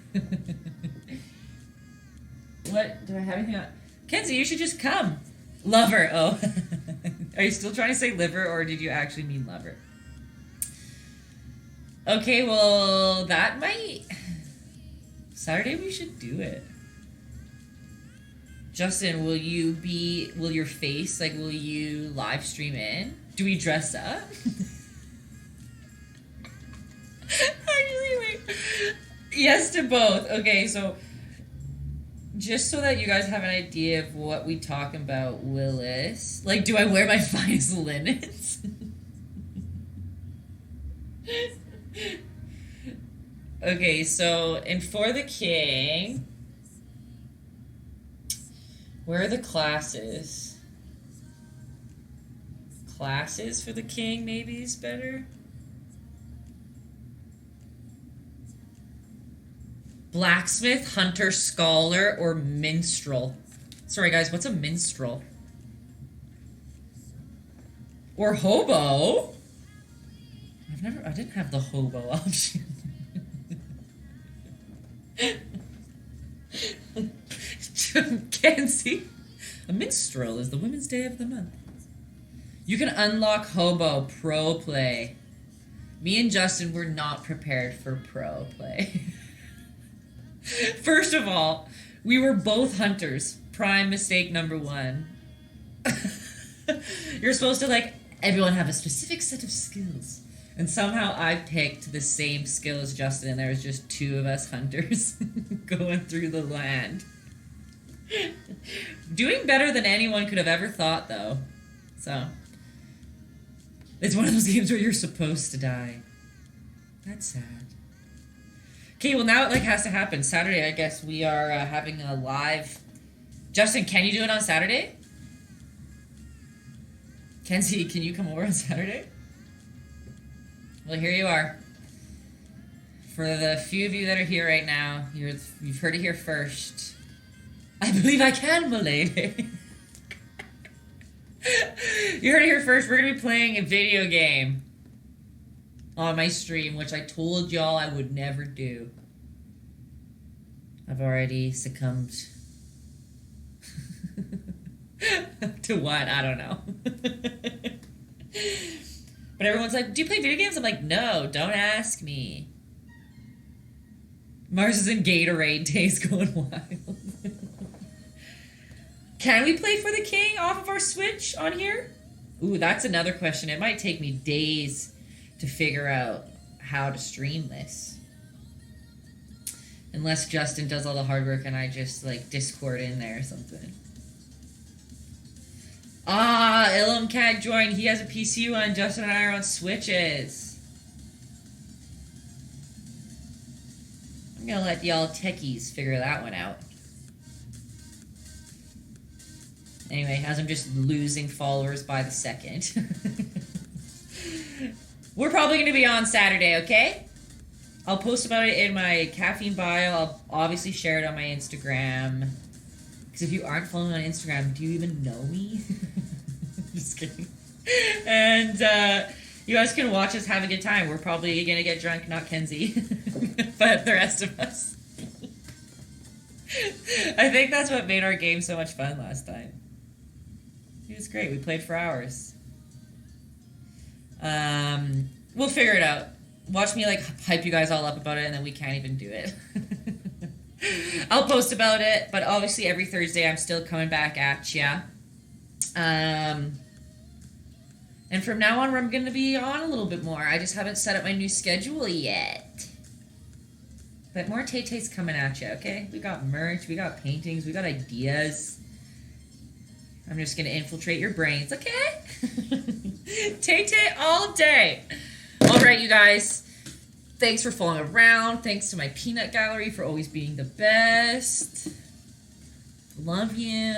What? Do I have anything on? Kenzie, you should just come. Lover. Oh. Are you still trying to say liver, or did you actually mean lover? Okay, well, that might... Saturday we should do it. Justin, will your face, like, will you live stream in? Do we dress up? Actually, wait. Yes to both. Okay, so... Just so that you guys have an idea of what we talk about, Willis. Like, do I wear my finest linens? Okay, so, and for the king, where are the classes? Classes for the king maybe is better? Blacksmith, hunter, scholar, or minstrel. Sorry, guys, what's a minstrel? Or hobo? I didn't have the hobo option. Kenzie. A minstrel is the Women's Day of the month. You can unlock hobo pro play. Me and Justin were not prepared for pro play. First of all, we were both hunters. Prime mistake number one. You're supposed to, like, everyone have a specific set of skills. And somehow I picked the same skill as Justin, and there was just two of us hunters going through the land. Doing better than anyone could have ever thought, though. So, it's one of those games where you're supposed to die. That's sad. Okay, well now it, like, has to happen. Saturday, I guess, we are having a live... Justin, can you do it on Saturday? Kenzie, can you come over on Saturday? Well, here you are. For the few of you that are here right now, you've heard it here first. I believe I can, milady. You heard it here first. We're going to be playing a video game on my stream, which I told y'all I would never do. I've already succumbed to what? I don't know. But everyone's like, do you play video games? I'm like, no, don't ask me. Mars is in Gatorade days going wild. Can we play For the King off of our Switch on here? Ooh, that's another question. It might take me days to figure out how to stream this. Unless Justin does all the hard work and I just, like, Discord in there or something. Ah, Ilum can't join. He has a PC and Justin and I are on Switches. I'm gonna let y'all techies figure that one out. Anyway, as I'm just losing followers by the second. We're probably gonna be on Saturday, okay? I'll post about it in my caffeine bio. I'll obviously share it on my Instagram. Because if you aren't following me on Instagram, do you even know me? Just kidding. And you guys can watch us have a good time. We're probably going to get drunk, not Kenzie. But the rest of us. I think that's what made our game so much fun last time. It was great. We played for hours. We'll figure it out. Watch me, like, hype you guys all up about it, and then we can't even do it. I'll post about it, but obviously every Thursday I'm still coming back at ya. And from now on, I'm going to be on a little bit more. I just haven't set up my new schedule yet. But more Tay-Tay's coming at you, okay? We got merch, we got paintings, we got ideas. I'm just going to infiltrate your brains, okay? Tay-Tay all day. All right, you guys. Thanks for following around. Thanks to my peanut gallery for always being the best. Love you.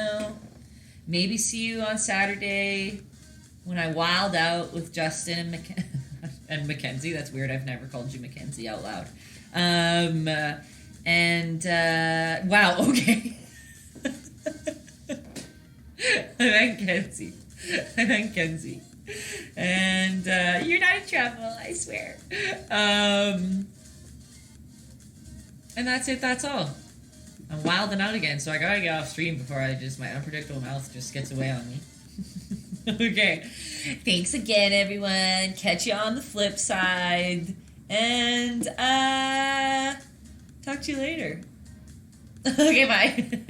Maybe see you on Saturday when I wild out with Justin and Mackenzie. That's weird. I've never called you Mackenzie out loud. Wow, okay. I meant Kenzie. And you're not in trouble, I swear. And that's it, that's all. I'm wilding out again, so I gotta get off stream before my unpredictable mouth just gets away on me. Okay. Thanks again, everyone. Catch you on the flip side. And talk to you later. Okay, bye.